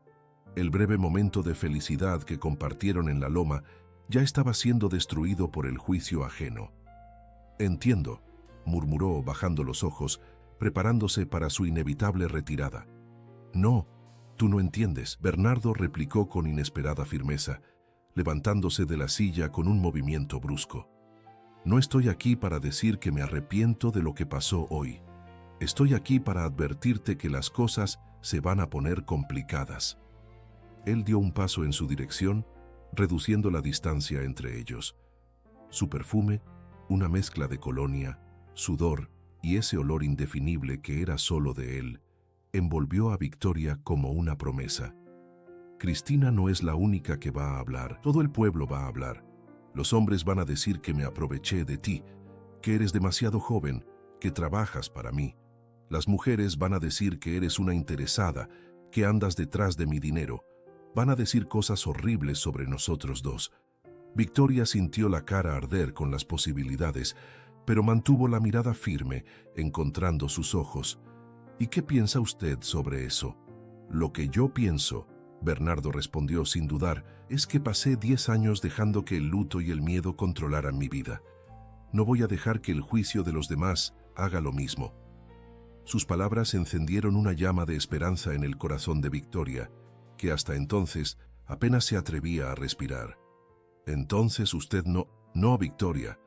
El breve momento de felicidad que compartieron en la loma ya estaba siendo destruido por el juicio ajeno. «Entiendo», murmuró bajando los ojos, preparándose para su inevitable retirada. «No, tú no entiendes», Bernardo replicó con inesperada firmeza, levantándose de la silla con un movimiento brusco. «No estoy aquí para decir que me arrepiento de lo que pasó hoy. Estoy aquí para advertirte que las cosas se van a poner complicadas». Él dio un paso en su dirección, reduciendo la distancia entre ellos. Su perfume, una mezcla de colonia, sudor y ese olor indefinible que era solo de él, envolvió a Victoria como una promesa. Cristina no es la única que va a hablar, todo el pueblo va a hablar. Los hombres van a decir que me aproveché de ti, que eres demasiado joven, que trabajas para mí. Las mujeres van a decir que eres una interesada, que andas detrás de mi dinero. Van a decir cosas horribles sobre nosotros dos. Victoria sintió la cara arder con las posibilidades, pero mantuvo la mirada firme, encontrando sus ojos. ¿Y qué piensa usted sobre eso? Lo que yo pienso, Bernardo respondió sin dudar, es que pasé 10 años dejando que el luto y el miedo controlaran mi vida. No voy a dejar que el juicio de los demás haga lo mismo. Sus palabras encendieron una llama de esperanza en el corazón de Victoria, que hasta entonces apenas se atrevía a respirar. Entonces usted no, Victoria,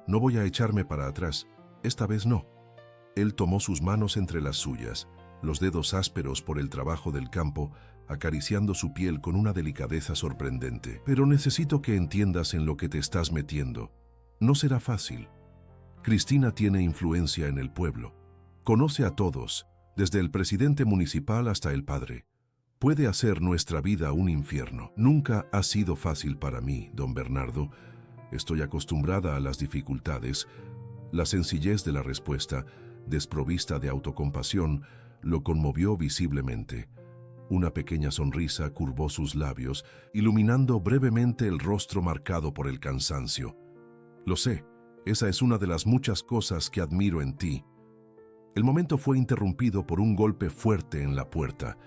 no voy a echarme para atrás, esta vez no. Él tomó sus manos entre las suyas, los dedos ásperos por el trabajo del campo, acariciando su piel con una delicadeza sorprendente. Pero necesito que entiendas en lo que te estás metiendo. No será fácil. Cristina tiene influencia en el pueblo. Conoce a todos, desde el presidente municipal hasta el padre. Puede hacer nuestra vida un infierno. Nunca ha sido fácil para mí, don Bernardo. Estoy acostumbrada a las dificultades. La sencillez de la respuesta, desprovista de autocompasión, lo conmovió visiblemente. Una pequeña sonrisa curvó sus labios, iluminando brevemente el rostro marcado por el cansancio. Lo sé, esa es una de las muchas cosas que admiro en ti. El momento fue interrumpido por un golpe fuerte en la puerta.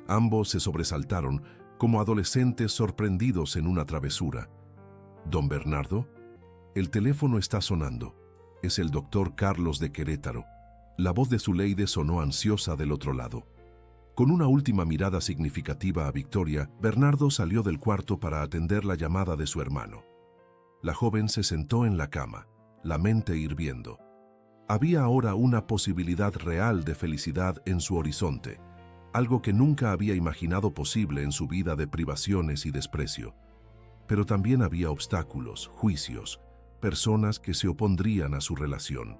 Ambos se sobresaltaron, como adolescentes sorprendidos en una travesura. «¿Don Bernardo?» «El teléfono está sonando. Es el doctor Carlos de Querétaro». La voz de Zuleide sonó ansiosa del otro lado. Con una última mirada significativa a Victoria, Bernardo salió del cuarto para atender la llamada de su hermano. La joven se sentó en la cama, la mente hirviendo. Había ahora una posibilidad real de felicidad en su horizonte, algo que nunca había imaginado posible en su vida de privaciones y desprecio. Pero también había obstáculos, juicios, personas que se opondrían a su relación.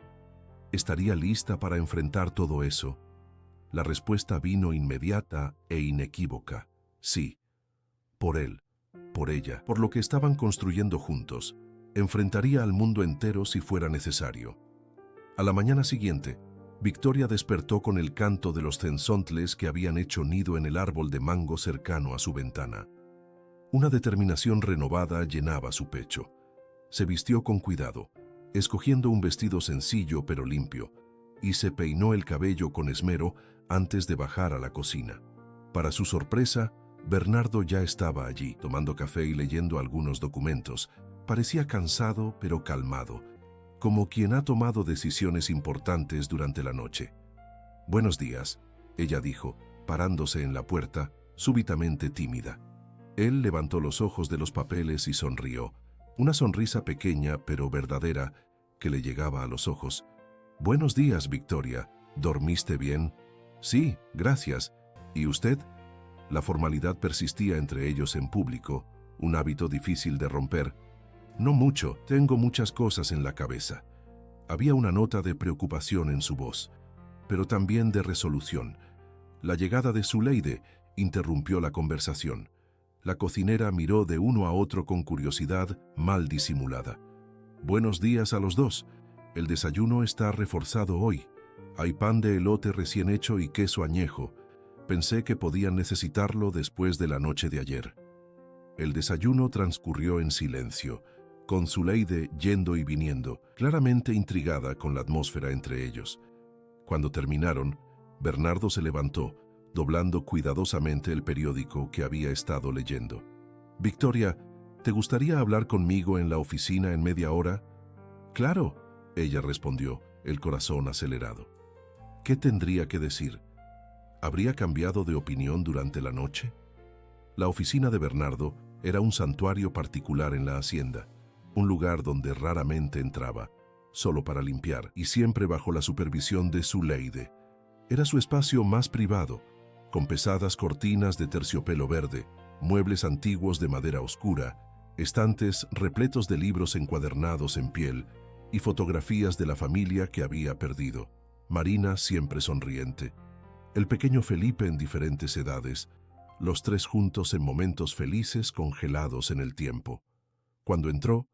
¿Estaría lista para enfrentar todo eso? La respuesta vino inmediata e inequívoca. Sí. Por él, por ella, por lo que estaban construyendo juntos, enfrentaría al mundo entero si fuera necesario. A la mañana siguiente, Victoria despertó con el canto de los cenzontles que habían hecho nido en el árbol de mango cercano a su ventana. Una determinación renovada llenaba su pecho. Se vistió con cuidado, escogiendo un vestido sencillo pero limpio, y se peinó el cabello con esmero antes de bajar a la cocina. Para su sorpresa, Bernardo ya estaba allí, tomando café y leyendo algunos documentos. Parecía cansado pero calmado, como quien ha tomado decisiones importantes durante la noche. «Buenos días», ella dijo, parándose en la puerta, súbitamente tímida. Él levantó los ojos de los papeles y sonrió, una sonrisa pequeña pero verdadera que le llegaba a los ojos. «Buenos días, Victoria. ¿Dormiste bien?» Sí, gracias. ¿Y usted? La formalidad persistía entre ellos en público, un hábito difícil de romper. No mucho, tengo muchas cosas en la cabeza. Había una nota de preocupación en su voz, pero también de resolución. La llegada de Zuleide interrumpió la conversación. La cocinera miró de uno a otro con curiosidad mal disimulada. Buenos días a los dos. El desayuno está reforzado hoy. Hay pan de elote recién hecho y queso añejo. Pensé que podían necesitarlo después de la noche de ayer. El desayuno transcurrió en silencio, con Zuleide yendo y viniendo, claramente intrigada con la atmósfera entre ellos. Cuando terminaron, Bernardo se levantó, doblando cuidadosamente el periódico que había estado leyendo. «Victoria, ¿te gustaría hablar conmigo en la oficina en media hora?» «Claro», ella respondió, el corazón acelerado. ¿Qué tendría que decir? ¿Habría cambiado de opinión durante la noche? La oficina de Bernardo era un santuario particular en la hacienda, un lugar donde raramente entraba, solo para limpiar y siempre bajo la supervisión de Zuleide. Era su espacio más privado, con pesadas cortinas de terciopelo verde, muebles antiguos de madera oscura, estantes repletos de libros encuadernados en piel y fotografías de la familia que había perdido. Marina siempre sonriente, el pequeño Felipe en diferentes edades, los tres juntos en momentos felices congelados en el tiempo. Cuando entró,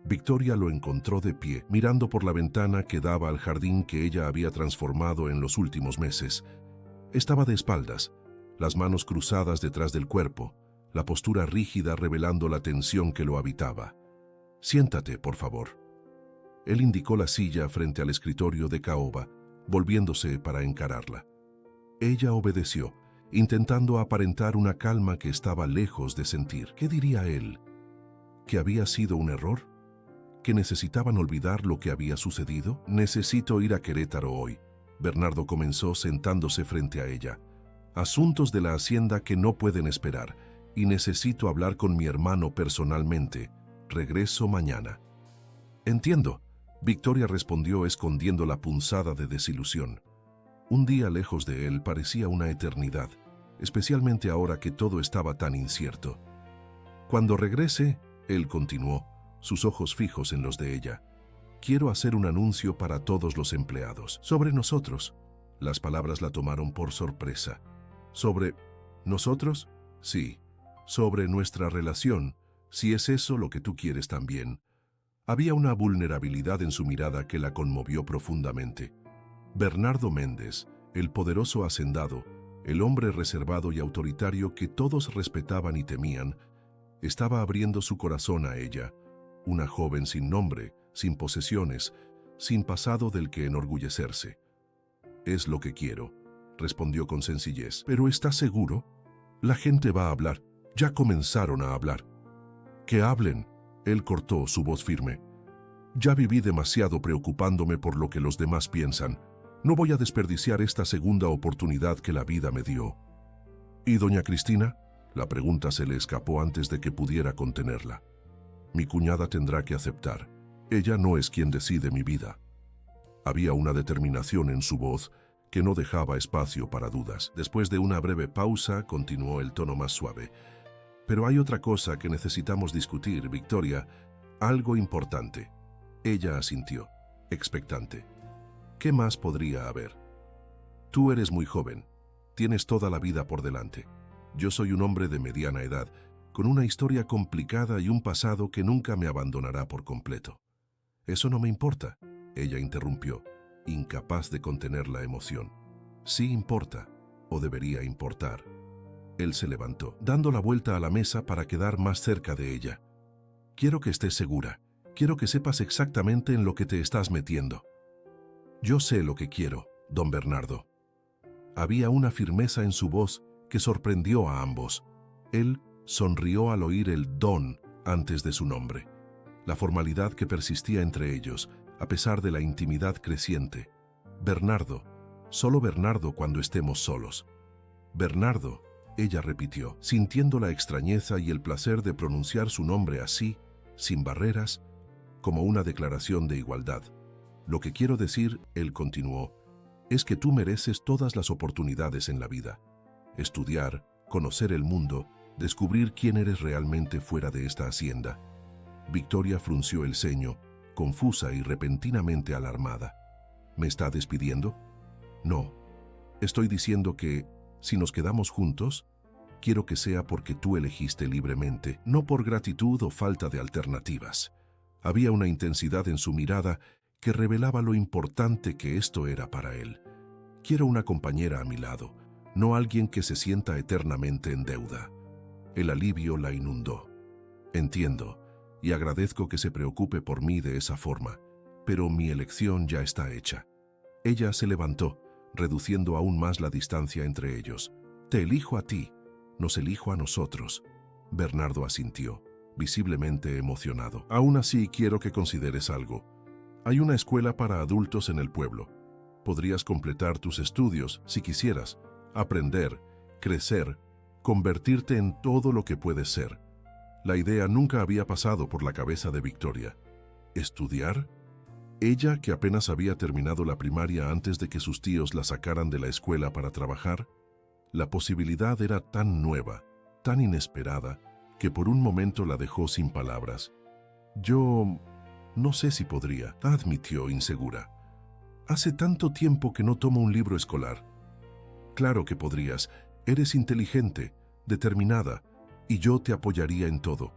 Victoria lo encontró de pie, mirando por la ventana que daba al jardín que ella había transformado en los últimos meses. Estaba de espaldas, las manos cruzadas detrás del cuerpo, la postura rígida revelando la tensión que lo habitaba. «Siéntate, por favor». Él indicó la silla frente al escritorio de caoba, volviéndose para encararla. Ella obedeció, intentando aparentar una calma que estaba lejos de sentir. ¿Qué diría él? ¿Que había sido un error? ¿Que necesitaban olvidar lo que había sucedido? «Necesito ir a Querétaro hoy», Bernardo comenzó sentándose frente a ella. «Asuntos de la hacienda que no pueden esperar, y necesito hablar con mi hermano personalmente. Regreso mañana». «Entiendo», Victoria respondió escondiendo la punzada de desilusión. Un día lejos de él parecía una eternidad, especialmente ahora que todo estaba tan incierto. «Cuando regrese», él continuó, sus ojos fijos en los de ella, «quiero hacer un anuncio para todos los empleados. Sobre nosotros». Las palabras la tomaron por sorpresa. «¿Sobre nosotros?» «Sí. Sobre nuestra relación, si es eso lo que tú quieres también». Había una vulnerabilidad en su mirada que la conmovió profundamente. Bernardo Méndez, el poderoso hacendado, el hombre reservado y autoritario que todos respetaban y temían, estaba abriendo su corazón a ella, una joven sin nombre, sin posesiones, sin pasado del que enorgullecerse. «Es lo que quiero», respondió con sencillez. «¿Pero estás seguro? La gente va a hablar. Ya comenzaron a hablar». «Que hablen», él cortó, su voz firme. «Ya viví demasiado preocupándome por lo que los demás piensan. No voy a desperdiciar esta segunda oportunidad que la vida me dio». «¿Y doña Cristina?», la pregunta se le escapó antes de que pudiera contenerla. «Mi cuñada tendrá que aceptar. Ella no es quien decide mi vida». Había una determinación en su voz que no dejaba espacio para dudas. Después de una breve pausa, continuó el tono más suave. «Pero hay otra cosa que necesitamos discutir, Victoria, algo importante». Ella asintió, expectante. ¿Qué más podría haber? «Tú eres muy joven. Tienes toda la vida por delante. Yo soy un hombre de mediana edad, con una historia complicada y un pasado que nunca me abandonará por completo». «Eso no me importa», ella interrumpió, incapaz de contener la emoción. «Sí importa, o debería importar». Él se levantó, dando la vuelta a la mesa para quedar más cerca de ella. «Quiero que estés segura. Quiero que sepas exactamente en lo que te estás metiendo». «Yo sé lo que quiero, don Bernardo». Había una firmeza en su voz que sorprendió a ambos. Él sonrió al oír el don antes de su nombre. La formalidad que persistía entre ellos, a pesar de la intimidad creciente. «Bernardo, solo Bernardo cuando estemos solos». «Bernardo», ella repitió, sintiendo la extrañeza y el placer de pronunciar su nombre así, sin barreras, como una declaración de igualdad. «Lo que quiero decir», él continuó, es que tú mereces todas las oportunidades en la vida. Estudiar, conocer el mundo, descubrir quién eres realmente fuera de esta hacienda. Victoria frunció el ceño, confusa y repentinamente alarmada. ¿Me está despidiendo? No. Estoy diciendo que, si nos quedamos juntos, quiero que sea porque tú elegiste libremente, no por gratitud o falta de alternativas. Había una intensidad en su mirada que revelaba lo importante que esto era para él. Quiero una compañera a mi lado, no alguien que se sienta eternamente en deuda. El alivio la inundó. Entiendo, y agradezco que se preocupe por mí de esa forma, pero mi elección ya está hecha. Ella se levantó, reduciendo aún más la distancia entre ellos. Te elijo a ti, nos elijo a nosotros. Bernardo asintió, visiblemente emocionado. Aún así, quiero que consideres algo. Hay una escuela para adultos en el pueblo. Podrías completar tus estudios si quisieras, aprender, crecer, convertirte en todo lo que puedes ser. La idea nunca había pasado por la cabeza de Victoria. ¿Estudiar? Ella, que apenas había terminado la primaria antes de que sus tíos la sacaran de la escuela para trabajar, la posibilidad era tan nueva, tan inesperada, que por un momento la dejó sin palabras. Yo no sé si podría, admitió insegura. Hace tanto tiempo que no tomo un libro escolar. Claro que podrías. Eres inteligente, determinada, y yo te apoyaría en todo.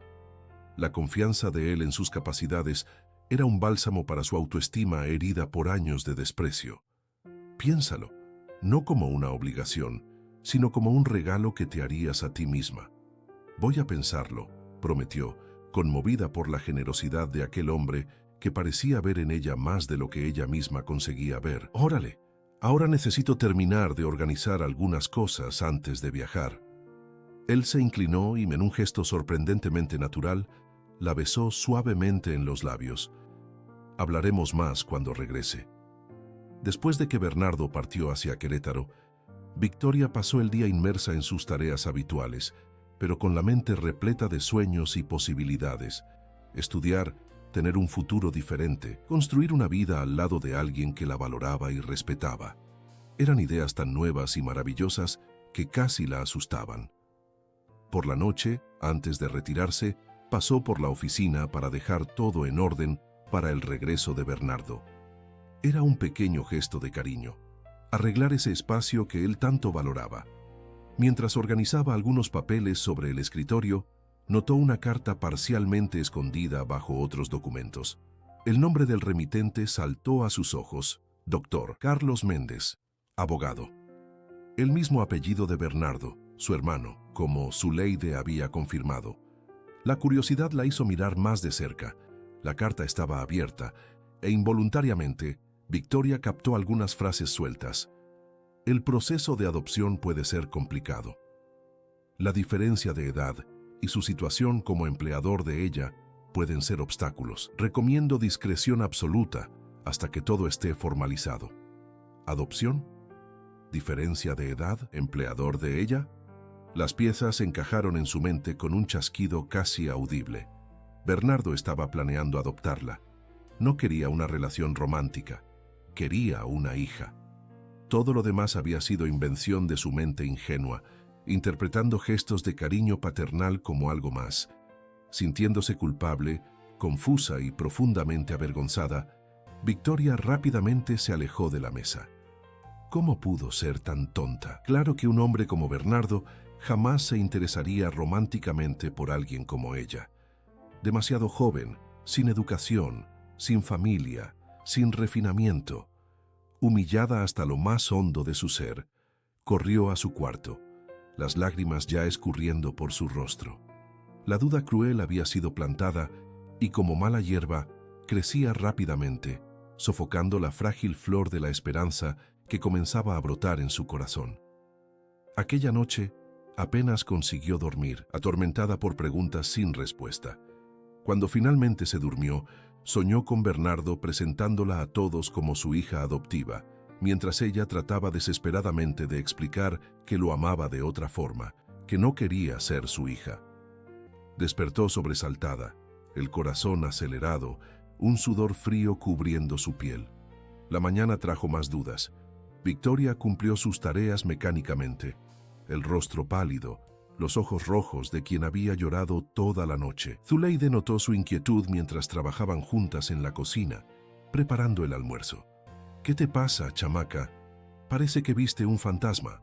La confianza de él en sus capacidades era un bálsamo para su autoestima herida por años de desprecio. Piénsalo, no como una obligación, sino como un regalo que te harías a ti misma. Voy a pensarlo, prometió, conmovida por la generosidad de aquel hombre que parecía ver en ella más de lo que ella misma conseguía ver. Órale, ahora necesito terminar de organizar algunas cosas antes de viajar. Él se inclinó y, en un gesto sorprendentemente natural, la besó suavemente en los labios. Hablaremos más cuando regrese. Después de que Bernardo partió hacia Querétaro, Victoria pasó el día inmersa en sus tareas habituales, pero con la mente repleta de sueños y posibilidades. Estudiar, tener un futuro diferente, construir una vida al lado de alguien que la valoraba y respetaba. Eran ideas tan nuevas y maravillosas que casi la asustaban. Por la noche, antes de retirarse, pasó por la oficina para dejar todo en orden para el regreso de Bernardo. Era un pequeño gesto de cariño, arreglar ese espacio que él tanto valoraba. Mientras organizaba algunos papeles sobre el escritorio, notó una carta parcialmente escondida bajo otros documentos. El nombre del remitente saltó a sus ojos: Dr. Carlos Méndez, abogado. El mismo apellido de Bernardo, su hermano, como Zuleide había confirmado. La curiosidad la hizo mirar más de cerca. La carta estaba abierta, e involuntariamente, Victoria captó algunas frases sueltas. El proceso de adopción puede ser complicado. La diferencia de edad y su situación como empleador de ella pueden ser obstáculos. Recomiendo discreción absoluta hasta que todo esté formalizado. ¿Adopción? ¿Diferencia de edad? ¿Empleador de ella? Las piezas encajaron en su mente con un chasquido casi audible. Bernardo estaba planeando adoptarla. No quería una relación romántica, quería una hija. Todo lo demás había sido invención de su mente ingenua, interpretando gestos de cariño paternal como algo más. Sintiéndose culpable, confusa y profundamente avergonzada, Victoria rápidamente se alejó de la mesa. ¿Cómo pudo ser tan tonta? Claro que un hombre como Bernardo jamás se interesaría románticamente por alguien como ella. Demasiado joven, sin educación, sin familia, sin refinamiento. Humillada hasta lo más hondo de su ser, corrió a su cuarto, las lágrimas ya escurriendo por su rostro. La duda cruel había sido plantada y, como mala hierba, crecía rápidamente, sofocando la frágil flor de la esperanza que comenzaba a brotar en su corazón. Aquella noche apenas consiguió dormir, atormentada por preguntas sin respuesta. Cuando finalmente se durmió, soñó con Bernardo presentándola a todos como su hija adoptiva, mientras ella trataba desesperadamente de explicar que lo amaba de otra forma, que no quería ser su hija. Despertó sobresaltada, el corazón acelerado, un sudor frío cubriendo su piel. La mañana trajo más dudas. Victoria cumplió sus tareas mecánicamente, el rostro pálido, los ojos rojos de quien había llorado toda la noche. Zuleide notó su inquietud mientras trabajaban juntas en la cocina, preparando el almuerzo. «¿Qué te pasa, chamaca? Parece que viste un fantasma».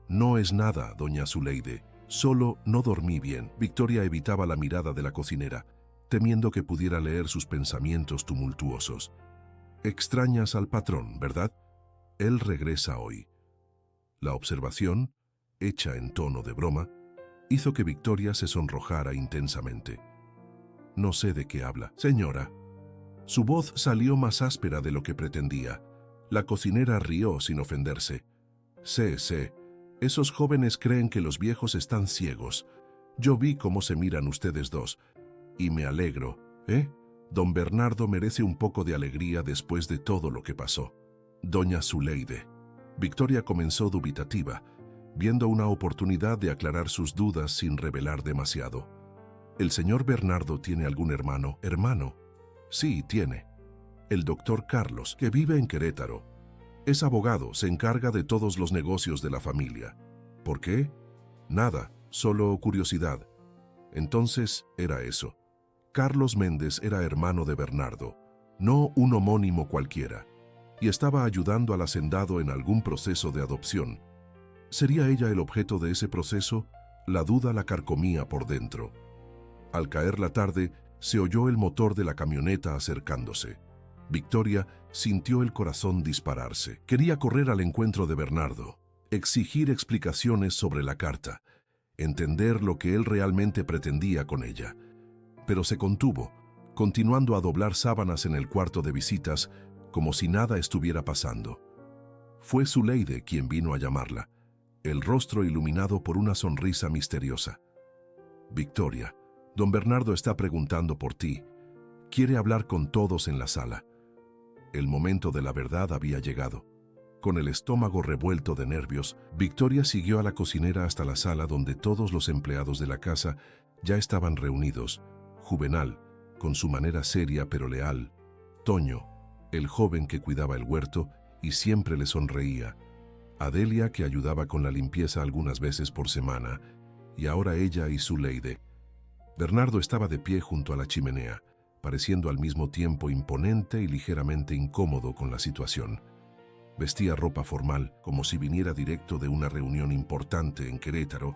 «No es nada, doña Zuleide. Solo no dormí bien». Victoria evitaba la mirada de la cocinera, temiendo que pudiera leer sus pensamientos tumultuosos. «Extrañas al patrón, ¿verdad? Él regresa hoy». La observación, hecha en tono de broma, hizo que Victoria se sonrojara intensamente. «No sé de qué habla, señora». Su voz salió más áspera de lo que pretendía. La cocinera rió sin ofenderse. Sé, esos jóvenes creen que los viejos están ciegos. Yo vi cómo se miran ustedes dos, y me alegro, ¿eh? Don Bernardo merece un poco de alegría después de todo lo que pasó». «Doña Zuleide». Victoria comenzó dubitativa, viendo una oportunidad de aclarar sus dudas sin revelar demasiado. «¿El señor Bernardo tiene algún hermano?» «¿Hermano?» «Sí, tiene. El doctor Carlos, que vive en Querétaro. Es abogado, se encarga de todos los negocios de la familia». «¿Por qué?» «Nada, solo curiosidad». Entonces era eso. Carlos Méndez era hermano de Bernardo, no un homónimo cualquiera, y estaba ayudando al hacendado en algún proceso de adopción. ¿Sería ella el objeto de ese proceso? La duda la carcomía por dentro. Al caer la tarde, se oyó el motor de la camioneta acercándose. Victoria sintió el corazón dispararse. Quería correr al encuentro de Bernardo, exigir explicaciones sobre la carta, entender lo que él realmente pretendía con ella. Pero se contuvo, continuando a doblar sábanas en el cuarto de visitas, como si nada estuviera pasando. Fue Zuleide quien vino a llamarla, el rostro iluminado por una sonrisa misteriosa. «Victoria, don Bernardo está preguntando por ti. Quiere hablar con todos en la sala». El momento de la verdad había llegado. Con el estómago revuelto de nervios, Victoria siguió a la cocinera hasta la sala donde todos los empleados de la casa ya estaban reunidos. Juvenal, con su manera seria pero leal. Toño, el joven que cuidaba el huerto y siempre le sonreía. Adelia, que ayudaba con la limpieza algunas veces por semana. Y ahora ella y Zuleide. Bernardo estaba de pie junto a la chimenea, pareciendo al mismo tiempo imponente y ligeramente incómodo con la situación. Vestía ropa formal, como si viniera directo de una reunión importante en Querétaro,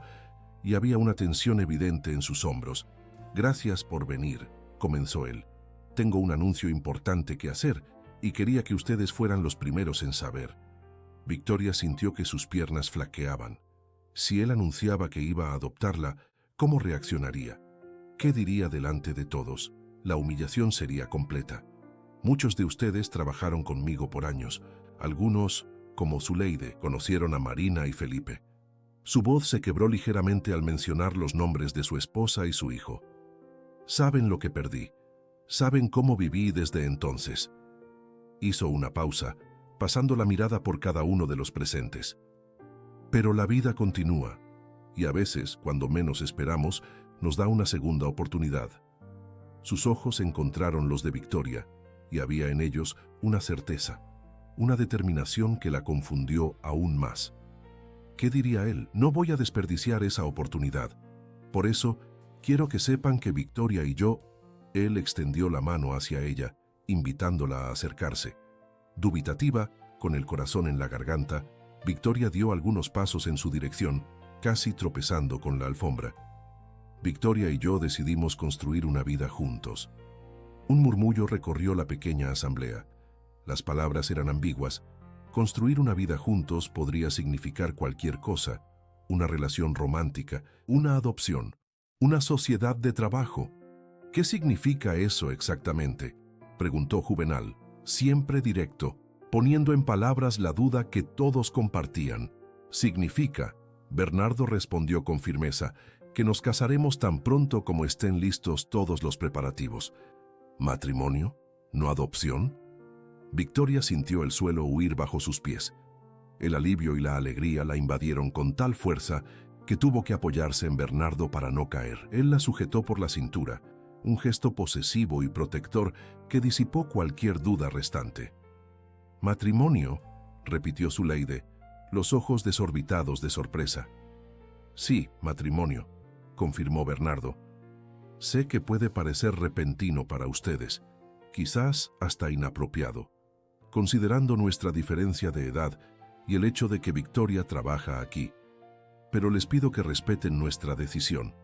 y había una tensión evidente en sus hombros. «Gracias por venir», comenzó él. «Tengo un anuncio importante que hacer, y quería que ustedes fueran los primeros en saber». Victoria sintió que sus piernas flaqueaban. Si él anunciaba que iba a adoptarla, ¿cómo reaccionaría? ¿Qué diría delante de todos? La humillación sería completa. «Muchos de ustedes trabajaron conmigo por años. Algunos, como Zuleide, conocieron a Marina y Felipe». Su voz se quebró ligeramente al mencionar los nombres de su esposa y su hijo. «Saben lo que perdí. Saben cómo viví desde entonces». Hizo una pausa, pasando la mirada por cada uno de los presentes. «Pero la vida continúa, y a veces, cuando menos esperamos, nos da una segunda oportunidad». Sus ojos encontraron los de Victoria, y había en ellos una certeza, una determinación que la confundió aún más. ¿Qué diría él? «No voy a desperdiciar esa oportunidad. Por eso, quiero que sepan que Victoria y yo». Él extendió la mano hacia ella, invitándola a acercarse. Dubitativa, con el corazón en la garganta, Victoria dio algunos pasos en su dirección, casi tropezando con la alfombra. «Victoria y yo decidimos construir una vida juntos». Un murmullo recorrió la pequeña asamblea. Las palabras eran ambiguas. Construir una vida juntos podría significar cualquier cosa: una relación romántica, una adopción, una sociedad de trabajo. «¿Qué significa eso exactamente?», preguntó Juvenal, siempre directo, poniendo en palabras la duda que todos compartían. «Significa», Bernardo respondió con firmeza, «que nos casaremos tan pronto como estén listos todos los preparativos». ¿Matrimonio? ¿No adopción? Victoria sintió el suelo huir bajo sus pies. El alivio y la alegría la invadieron con tal fuerza que tuvo que apoyarse en Bernardo para no caer. Él la sujetó por la cintura, un gesto posesivo y protector que disipó cualquier duda restante. «¿Matrimonio?», repitió Zuleide, los ojos desorbitados de sorpresa. Sí, matrimonio, confirmó Bernardo. Sé que puede parecer repentino para ustedes, quizás hasta inapropiado, considerando nuestra diferencia de edad y el hecho de que Victoria trabaja aquí. Pero les pido que respeten nuestra decisión.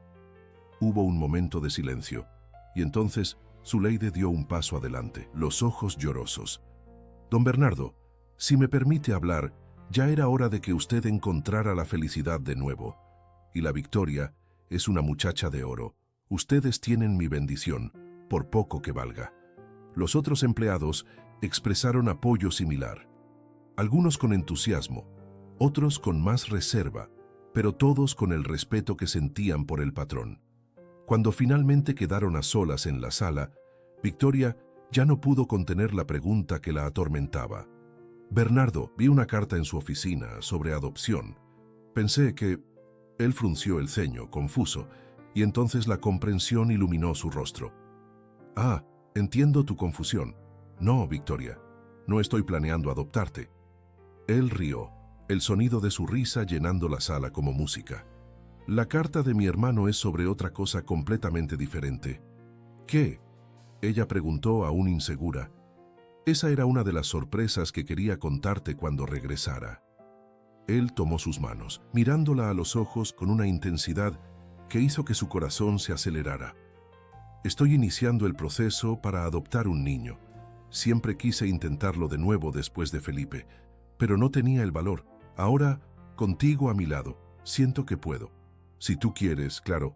Hubo un momento de silencio, y entonces Zuleide dio un paso adelante, los ojos llorosos. Don Bernardo, si me permite hablar, ya era hora de que usted encontrara la felicidad de nuevo. Y la Victoria es una muchacha de oro. Ustedes tienen mi bendición, por poco que valga. Los otros empleados expresaron apoyo similar. Algunos con entusiasmo, otros con más reserva, pero todos con el respeto que sentían por el patrón. Cuando finalmente quedaron a solas en la sala, Victoria ya no pudo contener la pregunta que la atormentaba. Bernardo, vi una carta en su oficina sobre adopción. Pensé que... Él frunció el ceño, confuso, y entonces la comprensión iluminó su rostro. Ah, entiendo tu confusión. No, Victoria, no estoy planeando adoptarte. Él rió, el sonido de su risa llenando la sala como música. La carta de mi hermano es sobre otra cosa completamente diferente. ¿Qué? Ella preguntó aún insegura. Esa era una de las sorpresas que quería contarte cuando regresara. Él tomó sus manos, mirándola a los ojos con una intensidad que hizo que su corazón se acelerara. Estoy iniciando el proceso para adoptar un niño. Siempre quise intentarlo de nuevo después de Felipe, pero no tenía el valor. Ahora, contigo a mi lado, siento que puedo. Si tú quieres, claro.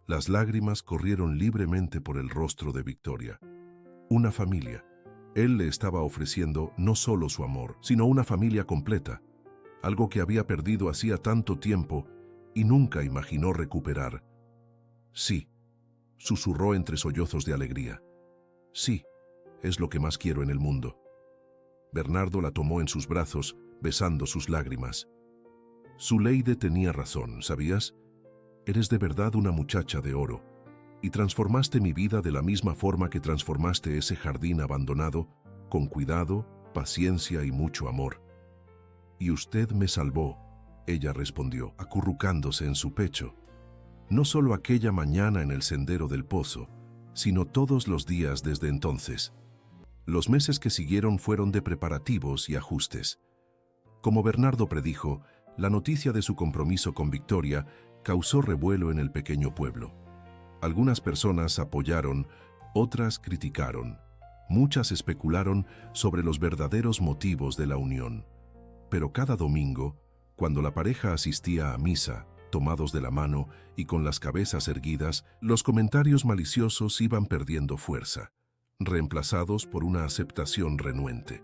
Las lágrimas corrieron libremente por el rostro de Victoria. Una familia. Él le estaba ofreciendo no solo su amor, sino una familia completa. Algo que había perdido hacía tanto tiempo y nunca imaginó recuperar. Sí, susurró entre sollozos de alegría. Sí, es lo que más quiero en el mundo. Bernardo la tomó en sus brazos, besando sus lágrimas. Zuleide tenía razón, ¿sabías? Eres de verdad una muchacha de oro, y transformaste mi vida de la misma forma que transformaste ese jardín abandonado, con cuidado, paciencia y mucho amor. Y usted me salvó, ella respondió, acurrucándose en su pecho. No solo aquella mañana en el sendero del pozo, sino todos los días desde entonces. Los meses que siguieron fueron de preparativos y ajustes. Como Bernardo predijo, la noticia de su compromiso con Victoria causó revuelo en el pequeño pueblo. Algunas personas apoyaron, otras criticaron. Muchas especularon sobre los verdaderos motivos de la unión. Pero cada domingo, cuando la pareja asistía a misa, tomados de la mano y con las cabezas erguidas, los comentarios maliciosos iban perdiendo fuerza, reemplazados por una aceptación renuente.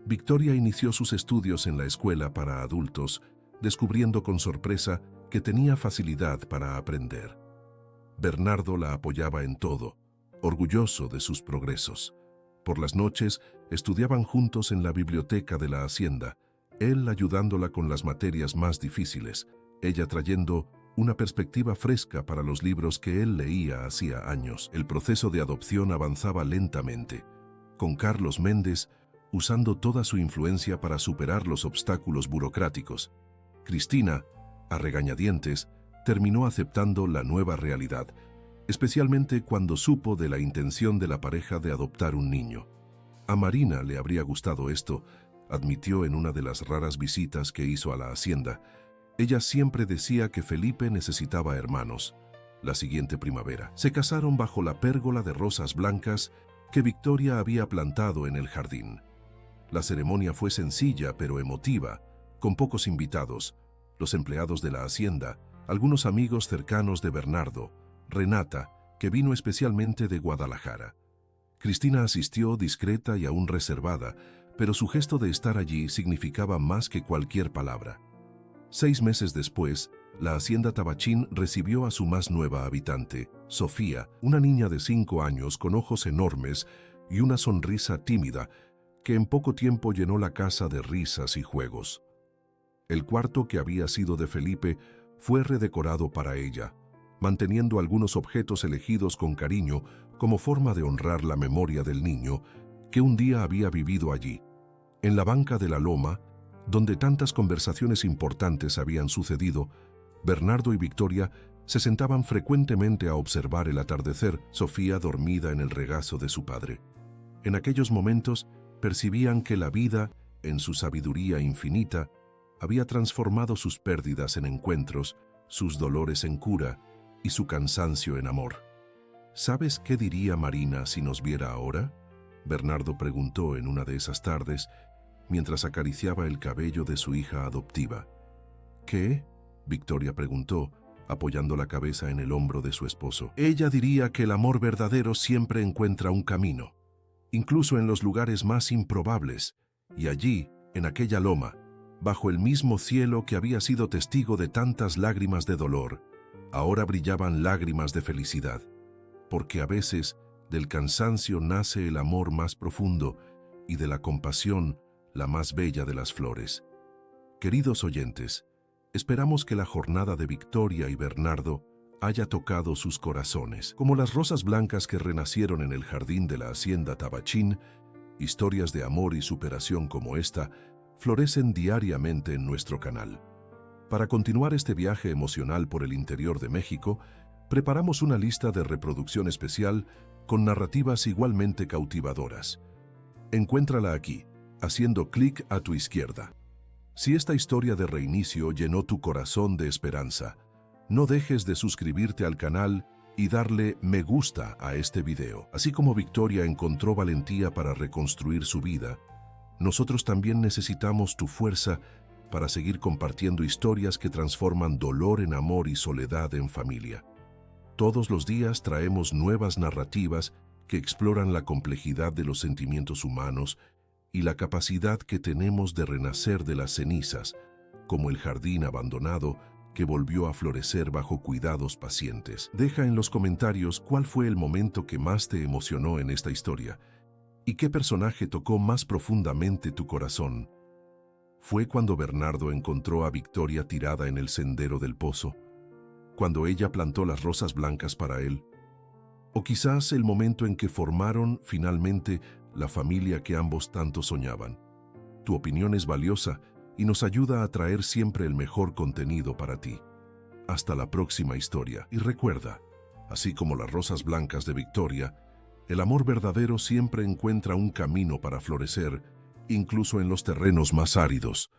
Victoria inició sus estudios en la escuela para adultos, descubriendo con sorpresa que tenía facilidad para aprender. Bernardo la apoyaba en todo, orgulloso de sus progresos. Por las noches estudiaban juntos en la biblioteca de la hacienda, él ayudándola con las materias más difíciles, ella trayendo una perspectiva fresca para los libros que él leía hacía años. El proceso de adopción avanzaba lentamente, con Carlos Méndez usando toda su influencia para superar los obstáculos burocráticos. Cristina, a regañadientes, terminó aceptando la nueva realidad, especialmente cuando supo de la intención de la pareja de adoptar un niño. A Marina le habría gustado esto, admitió en una de las raras visitas que hizo a la hacienda. Ella siempre decía que Felipe necesitaba hermanos. La siguiente primavera, se casaron bajo la pérgola de rosas blancas que Victoria había plantado en el jardín. La ceremonia fue sencilla pero emotiva, con pocos invitados, los empleados de la hacienda, algunos amigos cercanos de Bernardo, Renata, que vino especialmente de Guadalajara. Cristina asistió discreta y aún reservada, pero su gesto de estar allí significaba más que cualquier palabra. 6 meses después, la hacienda Tabachín recibió a su más nueva habitante, Sofía, una niña de 5 años con ojos enormes y una sonrisa tímida que en poco tiempo llenó la casa de risas y juegos. El cuarto que había sido de Felipe fue redecorado para ella, manteniendo algunos objetos elegidos con cariño como forma de honrar la memoria del niño que un día había vivido allí. En la banca de la loma, donde tantas conversaciones importantes habían sucedido, Bernardo y Victoria se sentaban frecuentemente a observar el atardecer, Sofía dormida en el regazo de su padre. En aquellos momentos percibían que la vida, en su sabiduría infinita, había transformado sus pérdidas en encuentros, sus dolores en cura y su cansancio en amor. ¿Sabes qué diría Marina si nos viera ahora?, Bernardo preguntó en una de esas tardes, mientras acariciaba el cabello de su hija adoptiva. ¿Qué?, Victoria preguntó, apoyando la cabeza en el hombro de su esposo. Ella diría que el amor verdadero siempre encuentra un camino, incluso en los lugares más improbables, y allí, en aquella loma, bajo el mismo cielo que había sido testigo de tantas lágrimas de dolor, ahora brillaban lágrimas de felicidad, porque a veces del cansancio nace el amor más profundo y de la compasión la más bella de las flores. Queridos oyentes, esperamos que la jornada de Victoria y Bernardo haya tocado sus corazones. Como las rosas blancas que renacieron en el jardín de la hacienda Tabachín, historias de amor y superación como esta florecen diariamente en nuestro canal. Para continuar este viaje emocional por el interior de México, preparamos una lista de reproducción especial con narrativas igualmente cautivadoras. Encuéntrala aquí, haciendo clic a tu izquierda. Si esta historia de reinicio llenó tu corazón de esperanza, no dejes de suscribirte al canal y darle me gusta a este video. Así como Victoria encontró valentía para reconstruir su vida, nosotros también necesitamos tu fuerza para seguir compartiendo historias que transforman dolor en amor y soledad en familia. Todos los días traemos nuevas narrativas que exploran la complejidad de los sentimientos humanos y la capacidad que tenemos de renacer de las cenizas, como el jardín abandonado que volvió a florecer bajo cuidados pacientes. Deja en los comentarios cuál fue el momento que más te emocionó en esta historia y qué personaje tocó más profundamente tu corazón. ¿Fue cuando Bernardo encontró a Victoria tirada en el sendero del pozo? ¿Cuando ella plantó las rosas blancas para él? ¿O quizás el momento en que formaron finalmente la familia que ambos tanto soñaban? Tu opinión es valiosa y nos ayuda a traer siempre el mejor contenido para ti. Hasta la próxima historia. Y recuerda, así como las rosas blancas de Victoria, el amor verdadero siempre encuentra un camino para florecer, incluso en los terrenos más áridos.